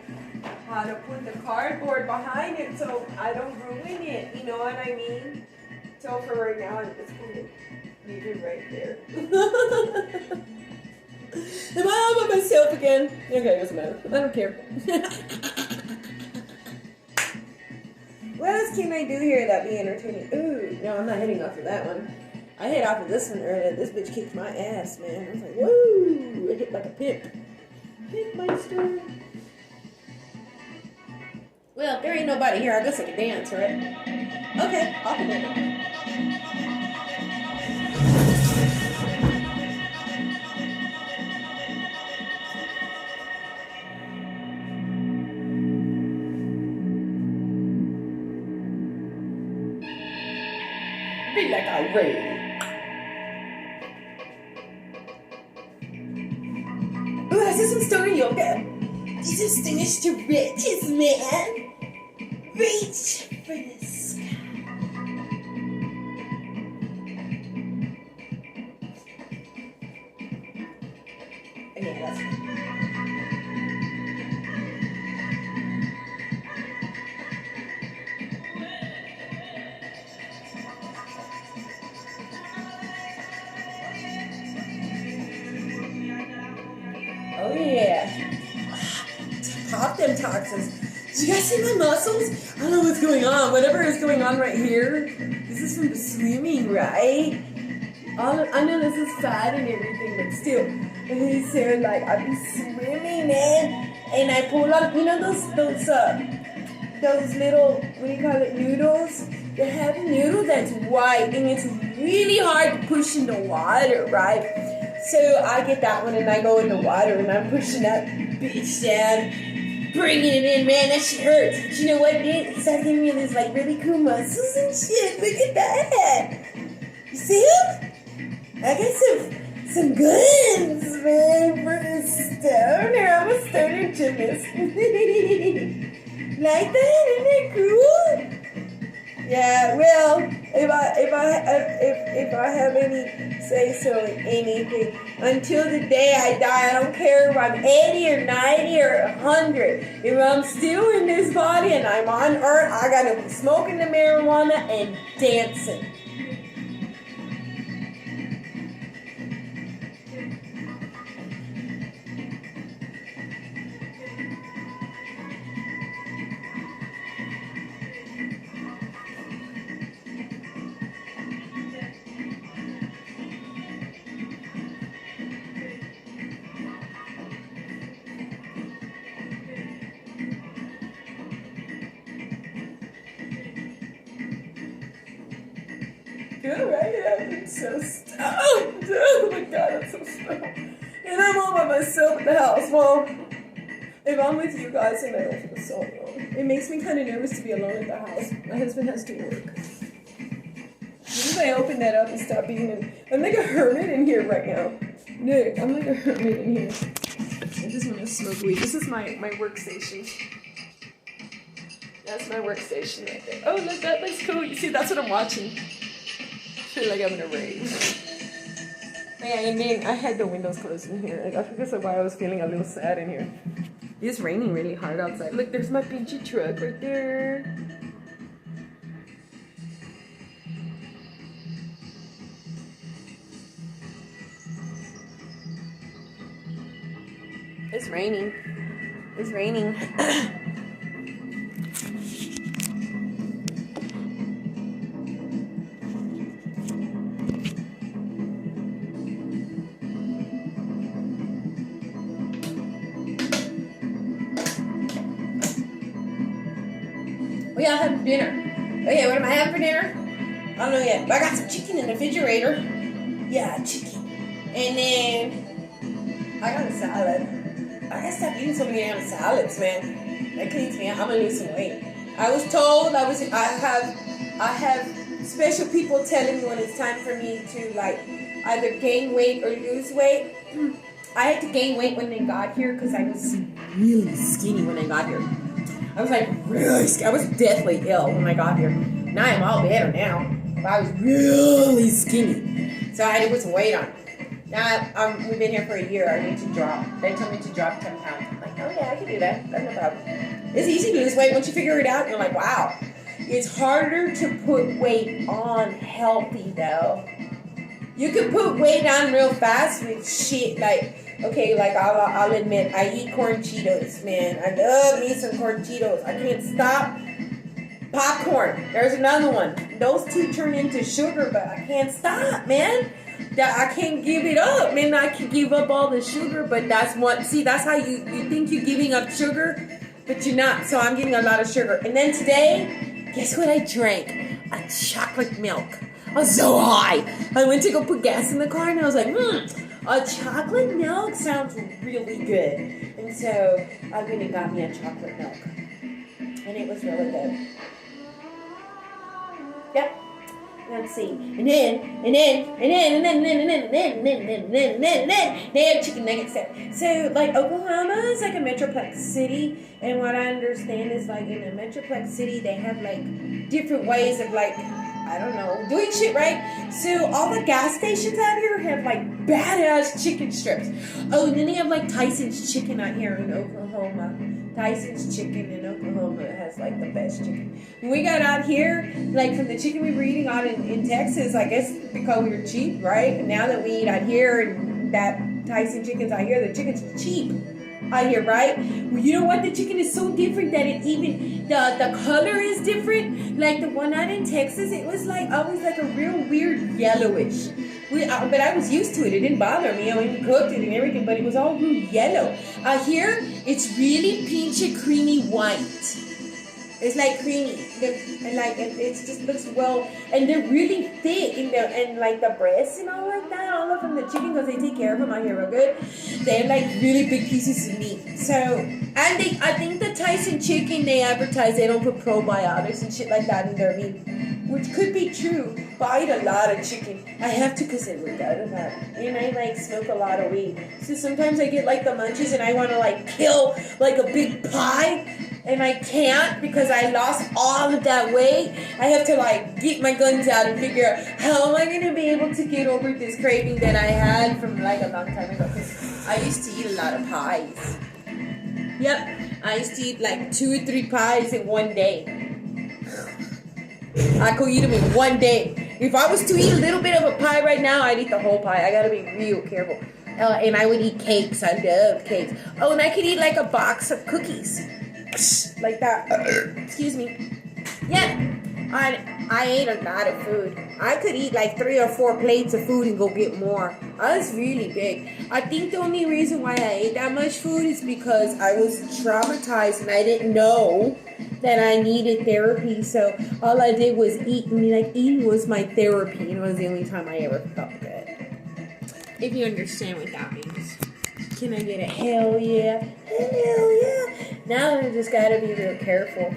how to put the cardboard behind it so I don't ruin it. You know what I mean? So for right now, I'm just gonna leave it right there. Am I all by myself again? Okay, it doesn't matter. I don't care. What else can I do here that be entertaining? Ooh, no, I'm not hitting off of that one. I hit off of this one earlier. This bitch kicked my ass, man. I was like, woo! It hit like a pimp. Pitmeister. Well, if there ain't nobody here, I guess I can dance, right? Okay, I'll can dance. Be like I read. Ooh, let's do some story yoga. This is finished to riches, man. Reach for the sky. Okay, that's it. Oh yeah. Pop them toxins. Do you guys see my muscles? I don't know what's going on. Whatever is going on right here. This is from the swimming, right? I know this is fat and everything, but still. And so like I be swimming, man, and I pull up. You know those little, what do you call it, noodles? They have a noodle that's white, and it's really hard to push in the water, right? So I get that one and I go in the water and I'm pushing that bitch down, bringing it in, man, that shit hurts. But you know what, dude? It starts giving me this like really cool muscles and shit. Look at that. You see them? I got some guns, man, for the stoner. I'm a stoner gymnast. Like that? Isn't that cool? Yeah, well, if I have any say so in anything, until the day I die, I don't care if I'm 80 or 90 or 100. If I'm still in this body and I'm on earth, I gotta be smoking the marijuana and dancing. Good, right? I'm so stoned. Oh my god, I'm so stoned. And I'm all by myself in the house. Well, if I'm with you guys, then I don't feel so alone. It makes me kind of nervous to be alone at the house. My husband has to work. As soon as I open that up and stop being I'm like a hermit in here right now. No, I'm like a hermit in here. I just want to smoke weed. This is my workstation. That's my workstation right there. Oh, look, that looks cool. You see, that's what I'm watching. I feel like I'm in a rave. Yeah, and then I had the windows closed in here. I think that's why I was feeling a little sad in here. It's raining really hard outside. Look, there's my pinchy truck right there. It's raining. It's raining. Oh yeah, I had dinner. Oh yeah, what am I having for dinner? I don't know yet. But I got some chicken in the refrigerator. Yeah, chicken. And then I got a salad. I gotta stop eating so many damn salads, man. That cleans me out. I'm gonna lose some weight. I was told I have special people telling me when it's time for me to like either gain weight or lose weight. I had to gain weight when they got here because I was really skinny when I got here. I was like really skinny. I was deathly ill when I got here. Now I'm all better now. But I was really skinny. So I had to put some weight on. Now we've been here for a year. I need to drop. They told me to drop 10 pounds. I'm like, oh yeah, I can do that. That's no problem. It's easy to lose weight once you figure it out. You're like, wow. It's harder to put weight on healthy though. You can put weight on real fast with shit like, okay, like I'll admit, I eat corn Cheetos, man. I love me some corn Cheetos. I can't stop. Popcorn. There's another one. Those two turn into sugar, but I can't stop, man. I can't give it up. Man, I can give up all the sugar, but that's what, see, that's how you think you're giving up sugar, but you're not. So I'm getting a lot of sugar. And then today, guess what I drank? A chocolate milk. I was so high. I went to go put gas in the car, and I was like, a chocolate milk sounds really good. And so I went and got me a chocolate milk. And it was really good. Yep. Let's see. And then they have chicken nuggets there. So, like, Oklahoma is like a metroplex city. And what I understand is, like, in a metroplex city, they have, like, different ways of, like, I don't know, doing shit, right? So all the gas stations out here have like badass chicken strips. Oh, and then they have like Tyson's chicken out here in Oklahoma. Tyson's chicken in Oklahoma has like the best chicken. When we got out here, like from the chicken we were eating out in Texas, I guess because we were cheap, right? And now that we eat out here and that Tyson chicken's out here, the chicken's cheap out here, right? Well, you know what? The chicken is so different that it even the color is different. Like the one out in Texas, it was like always like a real weird yellowish. But I was used to it. It didn't bother me. I mean, we cooked it and everything, but it was all real yellow. Out here, it's really pinche creamy white. It's like creamy, and like it just looks well, and they're really thick, and like the breasts and all like that, all of them, the chicken, because they take care of them out here real good. They're like really big pieces of meat. So, and I think the Tyson chicken, they advertise they don't put probiotics and shit like that in their meat, which could be true. But I eat a lot of chicken. I have to because I work out a lot, and I like smoke a lot of weed. So sometimes I get like the munchies, and I want to like kill like a big pie. And I can't because I lost all of that weight. I have to like get my guns out and figure out how am I going to be able to get over this craving that I had from like a long time ago. Because I used to eat a lot of pies. Yep, I used to eat like 2 or 3 pies in one day. I could eat them in one day. If I was to eat a little bit of a pie right now, I'd eat the whole pie. I got to be real careful. And I would eat cakes. I love cakes. Oh, and I could eat like a box of cookies. Like that. Excuse me. Yeah. I ate a lot of food. I could eat like 3 or 4 plates of food and go get more. I was really big. I think the only reason why I ate that much food is because I was traumatized and I didn't know that I needed therapy. So all I did was eat. I mean, like eating was my therapy, and it was the only time I ever felt good. If you understand what that means. Can I get a hell yeah? Hell yeah. Now I just gotta be real careful,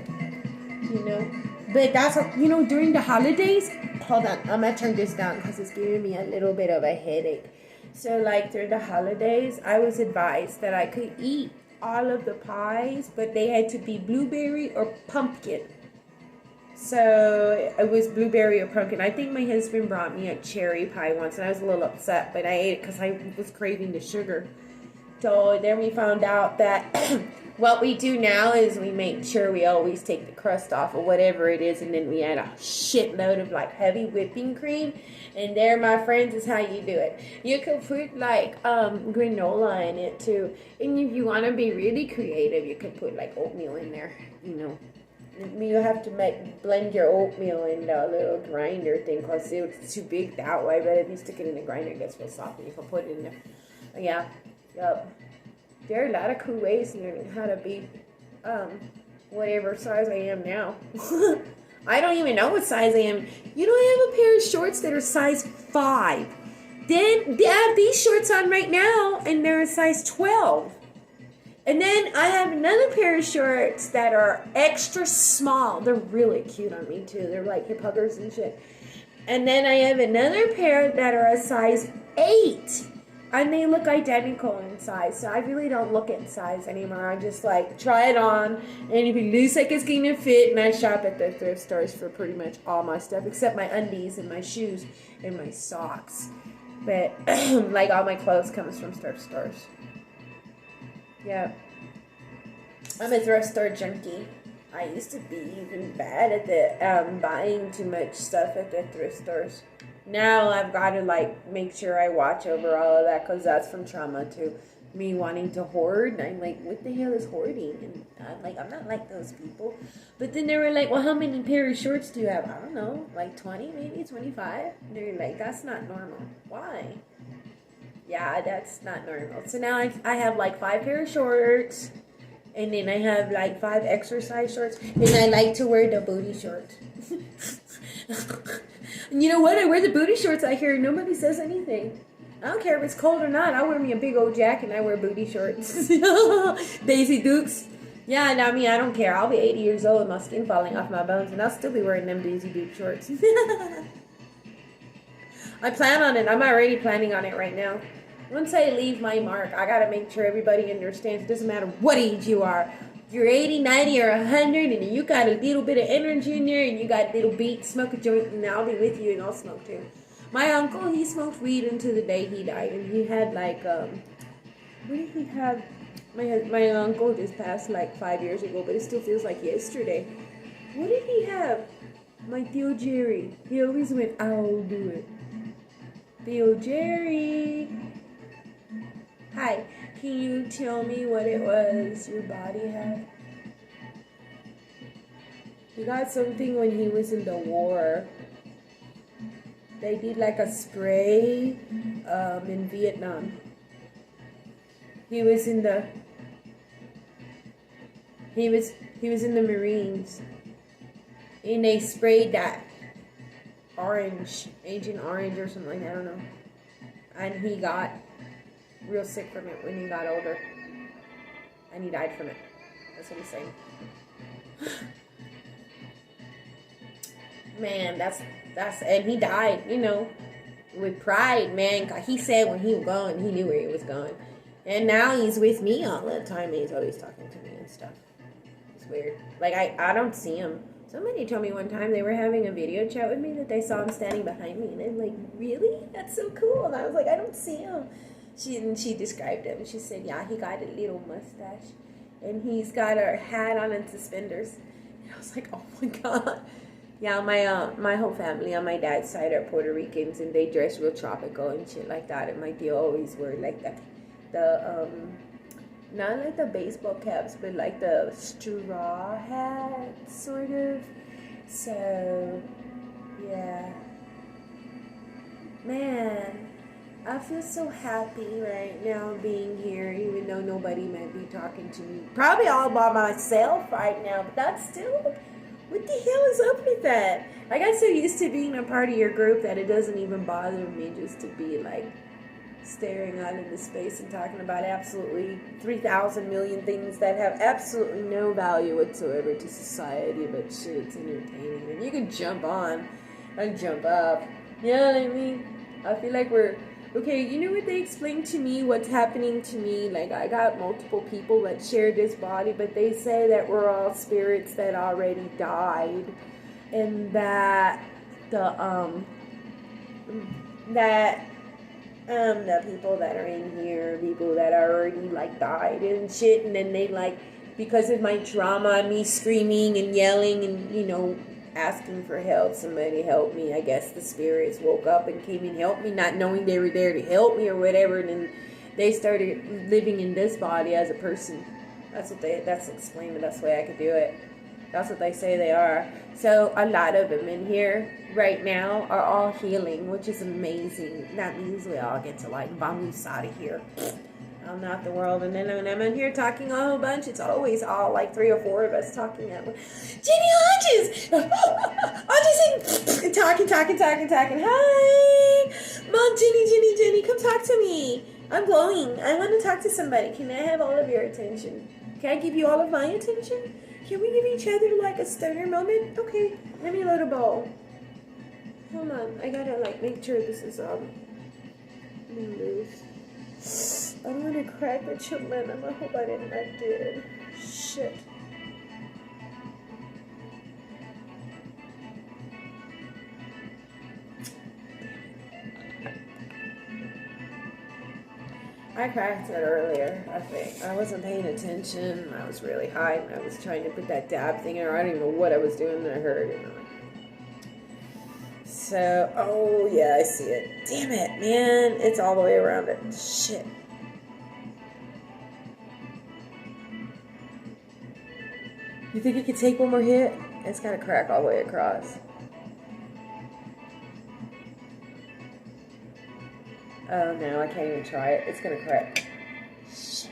you know. But that's, you know, during the holidays, hold on, I'm gonna turn this down because it's giving me a little bit of a headache. So like during the holidays, I was advised that I could eat all of the pies, but they had to be blueberry or pumpkin. So it was blueberry or pumpkin. I think my husband brought me a cherry pie once, and I was a little upset, but I ate it because I was craving the sugar. So then we found out that what we do now is we make sure we always take the crust off of whatever it is, and then we add a shitload of like heavy whipping cream. And there, my friends, is how you do it. You could put like granola in it too. And if you want to be really creative, you could put like oatmeal in there, you know. You have to blend your oatmeal in a little grinder thing because it's too big that way. But if you stick it in the grinder, it gets real soft and you can put it in there. Yeah. Yep. There are a lot of cool ways learning how to be whatever size I am now. I don't even know what size I am. You know, I have a pair of shorts that are size 5. Then they have these shorts on right now, and they're a size 12. And then I have another pair of shorts that are extra small. They're really cute on me, too. They're like hip huggers and shit. And then I have another pair that are a size 8. And they look identical in size, so I really don't look at size anymore. I just like try it on, and if it looks like it's gonna fit, and I shop at the thrift stores for pretty much all my stuff, except my undies and my shoes and my socks. But like all my clothes comes from thrift stores. Yeah, I'm a thrift store junkie. I used to be even bad at the buying too much stuff at the thrift stores. Now I've got to like make sure I watch over all of that because that's from trauma too. Me wanting to hoard, and I'm like, what the hell is hoarding? And I'm like, I'm not like those people. But then they were like, well, how many pair of shorts do you have? I don't know, like 20, maybe 25. And they're like, that's not normal. Why? Yeah, that's not normal. So now I have like 5 pair of shorts. And then I have like 5 exercise shorts. And I like to wear the booty shorts. And you know what? I wear the booty shorts out here and nobody says anything. I don't care if it's cold or not. I wear me a big old jacket and I wear booty shorts. Daisy Dukes. Yeah, and I mean, I don't care. I'll be 80 years old with my skin falling off my bones and I'll still be wearing them Daisy Duke shorts. I plan on it. I'm already planning on it right now. Once I leave my mark, I gotta make sure everybody understands. It doesn't matter what age you are. If you're 80, 90, or 100, and you got a little bit of energy in there, and you got a little beat, smoke a joint, and I'll be with you, and I'll smoke too. My uncle, he smoked weed until the day he died, and he had like, what did he have? My uncle just passed like 5 years ago, but it still feels like yesterday. What did he have? My Theo Jerry. He always went, I'll do it. Theo Jerry. Hi, can you tell me what it was your body had? He got something when he was in the war. They did like a spray in Vietnam. He was in the Marines, and they sprayed that Agent Orange or something like that, I don't know. And he got real sick from it when he got older, and he died from it. That's what he's saying. Man, that's and he died, with pride, man. 'Cause he said when he was gone, he knew where he was going. And now he's with me all the time. He's always talking to me and stuff. It's weird. Like, I don't see him. Somebody told me one time they were having a video chat with me that they saw him standing behind me. And I'm like, really? That's so cool. And I was like, I don't see him. She described him. She said, yeah, he got a little mustache. And he's got a hat on and suspenders. And I was like, oh my God. Yeah, my whole family on my dad's side are Puerto Ricans. And they dress real tropical and shit like that. And my deal always wore like that. Not like the baseball caps, but like the straw hats, sort of. So, yeah. Man, I feel so happy right now being here, even though nobody might be talking to me. Probably all by myself right now, but that's still, what the hell is up with that? I got so used to being a part of your group that it doesn't even bother me just to be like, staring out into space and talking about absolutely 3,000 million things that have absolutely no value whatsoever to society, but shit, it's entertaining. And you can jump on and jump up. You know what I mean? I feel like we're... Okay, you know what they explained to me, what's happening to me? Like, I got multiple people that share this body, but they say that we're all spirits that already died. And that the people that are in here, people that already, like, died and shit, and then they, like, because of my trauma, me screaming and yelling and, asking for help, somebody help me, I guess the spirits woke up and came and helped me, not knowing they were there to help me or whatever, and then they started living in this body as a person. That's explained the best way I could do it. That's what they say they are. So a lot of them in here right now are all healing, which is amazing. That means we all get to like vamoose out of here. I'm not the world. And then when I'm in here talking a whole bunch, it's always all like 3 or 4 of us talking at once. Jenny Hodges! Hodges! Talking. Hi! Mom, Jenny, come talk to me. I'm glowing. I want to talk to somebody. Can I have all of your attention? Can I give you all of my attention? Can we give each other like a stoner moment? Okay, let me load a bowl. Hold on, I gotta like make sure this is loose. I don't want to crack the children. I hope I did. Shit. I cracked it earlier, I think. I wasn't paying attention. I was really high and I was trying to put that dab thing in. I don't even know what I was doing and I heard it. So, oh yeah, I see it. Damn it, man. It's all the way around it. Shit. You think it could take one more hit? It's gotta crack all the way across. Oh no, I can't even try it. It's gonna crack. Shit.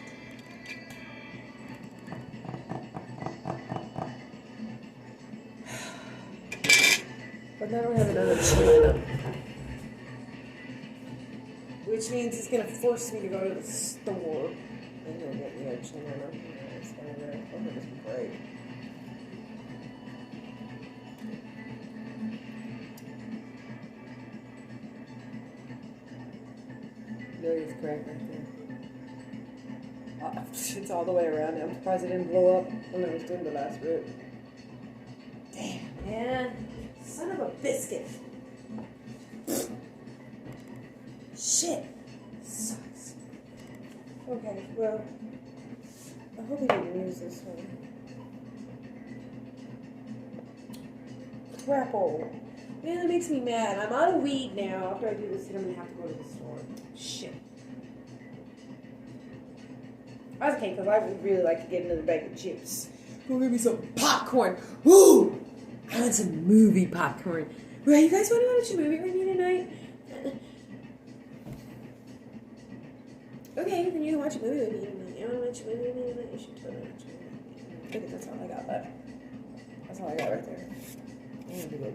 But I don't have another chin. Which means it's gonna force me to go to the store and go get me a chin. It's gonna break. It's crack right there. It's all the way around. I'm surprised it didn't blow up when I was doing the last rip. Damn, man. Son of a biscuit. Shit. Sucks. Okay, well, I hope he didn't use this one. Crapple. Man, that makes me mad. I'm out of weed now. After I do this, I'm going to have to go to the store. Shit. That's okay, because I would really like to get another bag of chips. Go get me some popcorn. Woo! I want some movie popcorn. Right, you guys want to watch a movie with me tonight? Okay, then you can watch a movie with me tonight. You want to watch a movie with me tonight? You should totally watch a movie with me tonight. I think that's all I got left. That's all I got right there. I'm going to go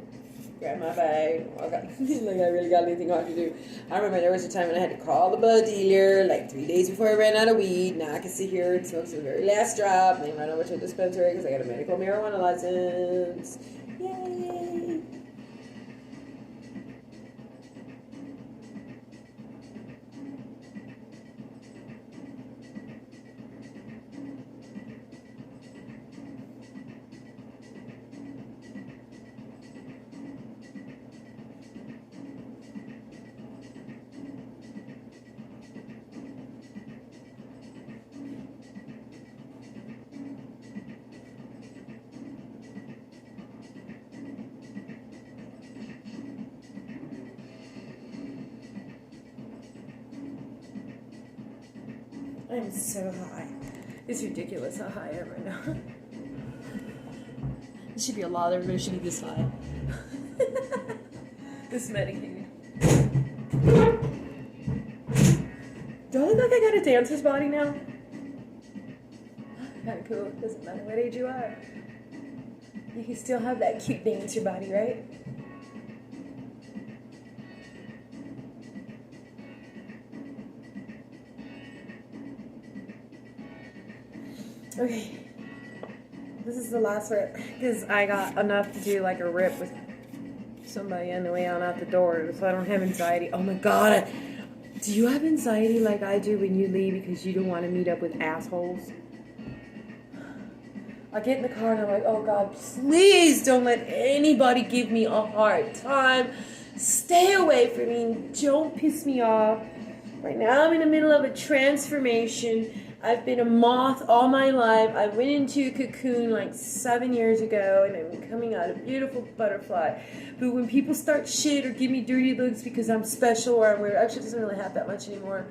grab my bag. Okay. Like I really got anything hard to do. I remember there was a time when I had to call the bud dealer like 3 days before I ran out of weed. Now I can sit here and smoke to the very last drop and then run over to a dispensary because I got a medical marijuana license. Yay! I'm so high. It's ridiculous how high I am right now. This should be a law. Everybody should be this high. This medicated. Do I look like I got a dancer's body now? Kind of cool. Doesn't matter what age you are. You can still have that cute dancer body, right? Okay, this is the last rip because I got enough to do like a rip with somebody on the way out the door, so I don't have anxiety. Oh my god, do you have anxiety like I do when you leave because you don't want to meet up with assholes? I get in the car and I'm like, oh god, please don't let anybody give me a hard time. Stay away from me. Don't piss me off. Right now I'm in the middle of a transformation. I've been a moth all my life. I went into a cocoon like 7 years ago, and I'm coming out a beautiful butterfly. But when people start shit or give me dirty looks because I'm special or I'm weird, actually it doesn't really have that much anymore.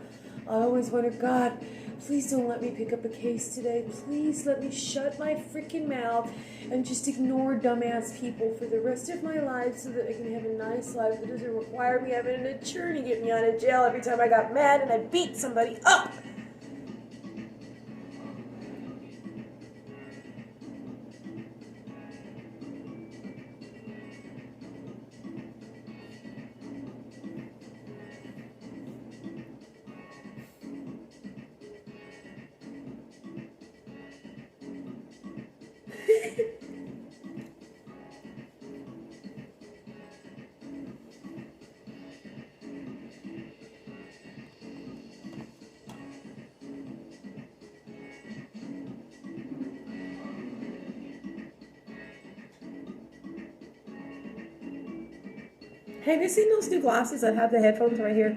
I always wonder, God, please don't let me pick up a case today. Please let me shut my freaking mouth and just ignore dumbass people for the rest of my life so that I can have a nice life that doesn't require me having an attorney get me out of jail every time I got mad and I beat somebody up. Have you seen those new glasses that have the headphones right here?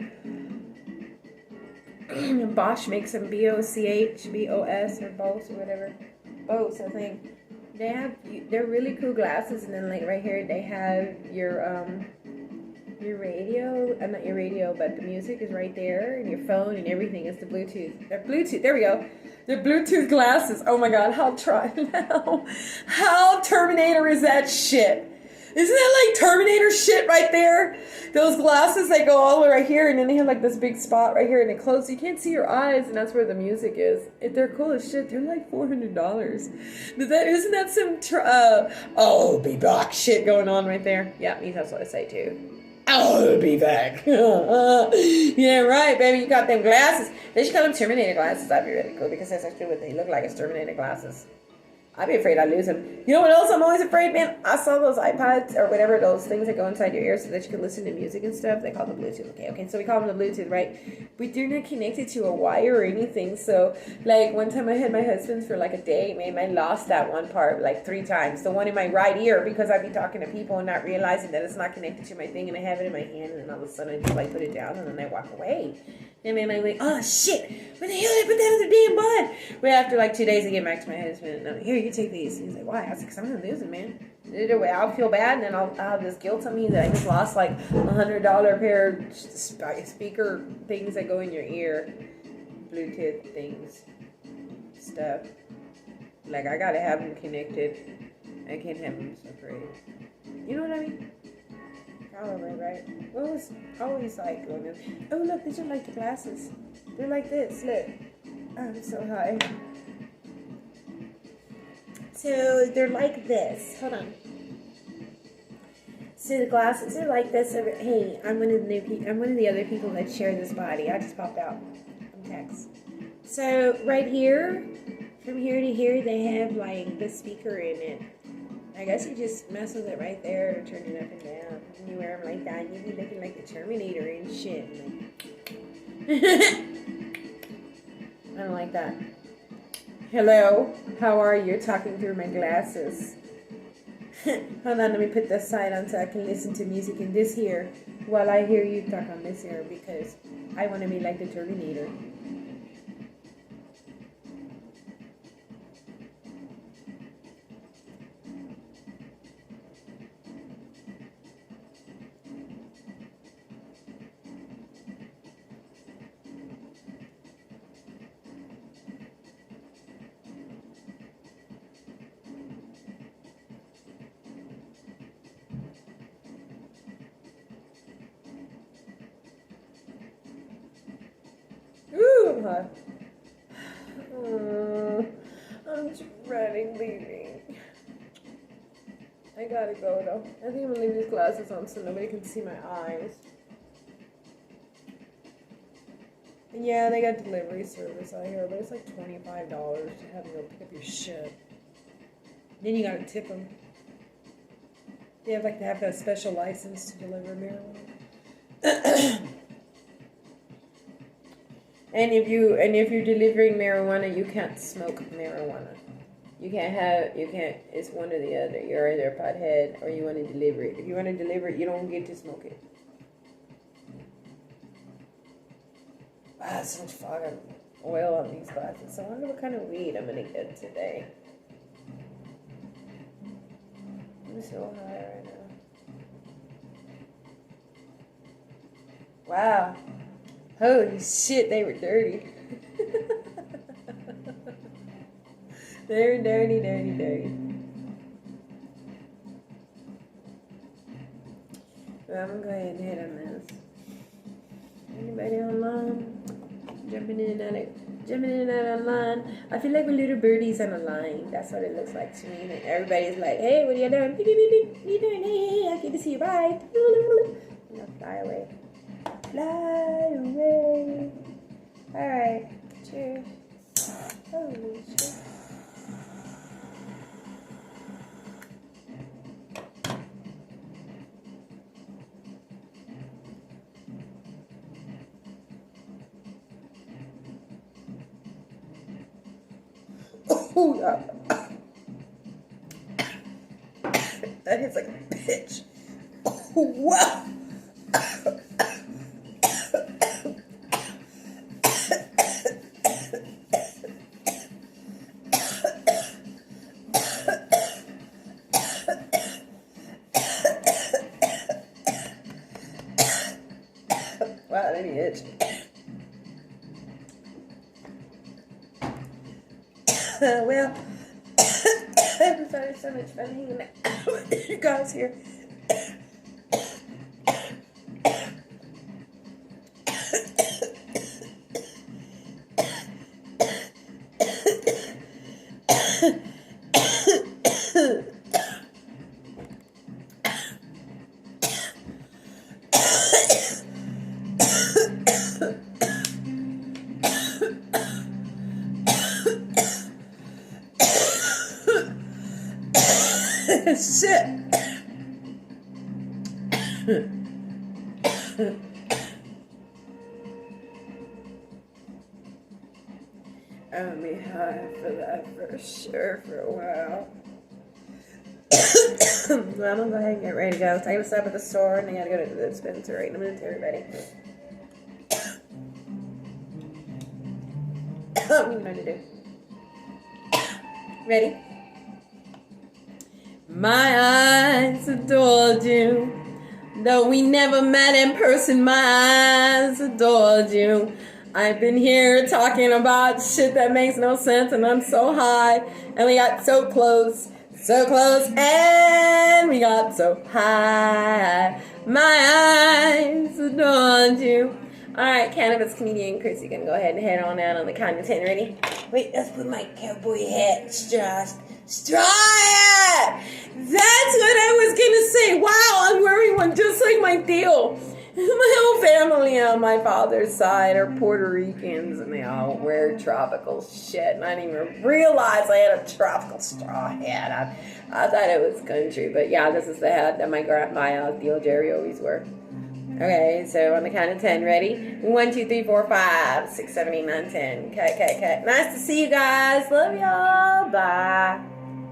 Bosch makes them, B-O-C-H, B-O-S, or Bose, or whatever. Bose, I think. They're really cool glasses, and then like right here they have your radio. Not your radio, but the music is right there, and your phone and everything is the Bluetooth. They're Bluetooth. There we go. They're Bluetooth glasses. Oh my God, how Terminator is that shit? Isn't that like Terminator shit right there? Those glasses, they go all the way right here, and then they have like this big spot right here, and they close so you can't see your eyes, and that's where the music is. If they're cool as shit, they're like $400. But isn't that some I'll be back shit going on right there? Yeah, me, that's what I say too. I'll be back. Yeah, right, baby. You got them glasses. They should call them Terminator glasses. That'd be really cool because that's actually what they look like. It's Terminator glasses. I'd be afraid I'd lose them. You know what else I'm always afraid, man? I saw those iPods or whatever, those things that go inside your ear so that you can listen to music and stuff. They call them Bluetooth. Okay, so we call them the Bluetooth, right? But they're not connected to a wire or anything. So, like, one time I had my husband's for like a day, man, I lost that one part like 3 times. The one in my right ear, because I'd be talking to people and not realizing that it's not connected to my thing, and I have it in my hand, and then all of a sudden I just like put it down and then I walk away. And then I'm like, oh shit, where the hell did I put that other damn bud? But after like 2 days, I get back to my husband and I'm like, here, you take these. He's like, why? I was like, because I'm going to lose them, man. Either way, I'll feel bad, and then I'll have this guilt on me that I just lost like $100 pair of speaker things that go in your ear. Bluetooth things. Stuff. Like, I got to have them connected. I can't have them separated. You know what I mean? Probably, right? What was always like going in? Oh, look, these are like the glasses. They're like this. Look. I'm so high. So they're like this. Hold on. So the glasses are like this. Hey, I'm one of the other people that share this body. I just popped out from text. So right here, from here to here, they have like the speaker in it. I guess you just mess with it right there to turn it up and down. And you wear them like that, and you be looking like the Terminator and shit. I don't like that. Hello, how are you? You're talking through my glasses. Hold on, let me put this side on so I can listen to music in this here while I hear you talk on this here, because I want to be like the Terminator. I'm dreading leaving. I gotta go though. I think I'm gonna leave these glasses on so nobody can see my eyes. And yeah, they got delivery service out here, but it's like $25 to have them go pick up your shit. Then you gotta tip them. They have like to have that special license to deliver marijuana. And if you're delivering marijuana, you can't smoke marijuana. You can't, it's one or the other. You're either a pothead or you want to deliver it. If you want to deliver it, you don't get to smoke it. Wow, so much fucking oil on these glasses. So I wonder what kind of weed I'm going to get today. I'm so high right now. Wow. Holy shit, they were dirty. They're dirty, dirty, dirty. Well, I'm going to go ahead and hit on this. Anybody online? Jumping in and out online. I feel like we're little birdies on a line. That's what it looks like to me. And everybody's like, hey, what are you doing? Beep, beep, beep, beep. What are you doing? Hey, I get to see you. Bye. And I'll fly away. Fly away. Alright. Cheers. Holy shit. Oh, yeah. That hits like a bitch. Oh, wow. Wow, that itch. Well, everybody's so much fun hanging out with you guys here. shit. I'm gonna be high for that for sure for a while. So I'm gonna go ahead and get ready to go. So I gotta stop at the store and I gotta go to the dispensary. I'm gonna tell everybody. What do you know to do? Ready? My eyes adored you. Though we never met in person, my eyes adored you. I've been here talking about shit that makes no sense, and I'm so high, and we got so close, and we got so high. My eyes adored you. Alright, cannabis comedian Chris, you can go ahead and head on out on the count of 10. Ready? Wait, let's put my cowboy hat, straw hat! That's what I was gonna say. Wow, I'm wearing one just like my deal. My whole family on my father's side are Puerto Ricans, and they all wear tropical shit. And I didn't even realize I had a tropical straw hat on. I thought it was country, but yeah, this is the hat that my Theo Jerry always wore. Okay, so on the count of 10, ready? 1, 2, 3, 4, 5, 6, 7, 8, 9, 10. Okay. Nice to see you guys. Love y'all. Bye.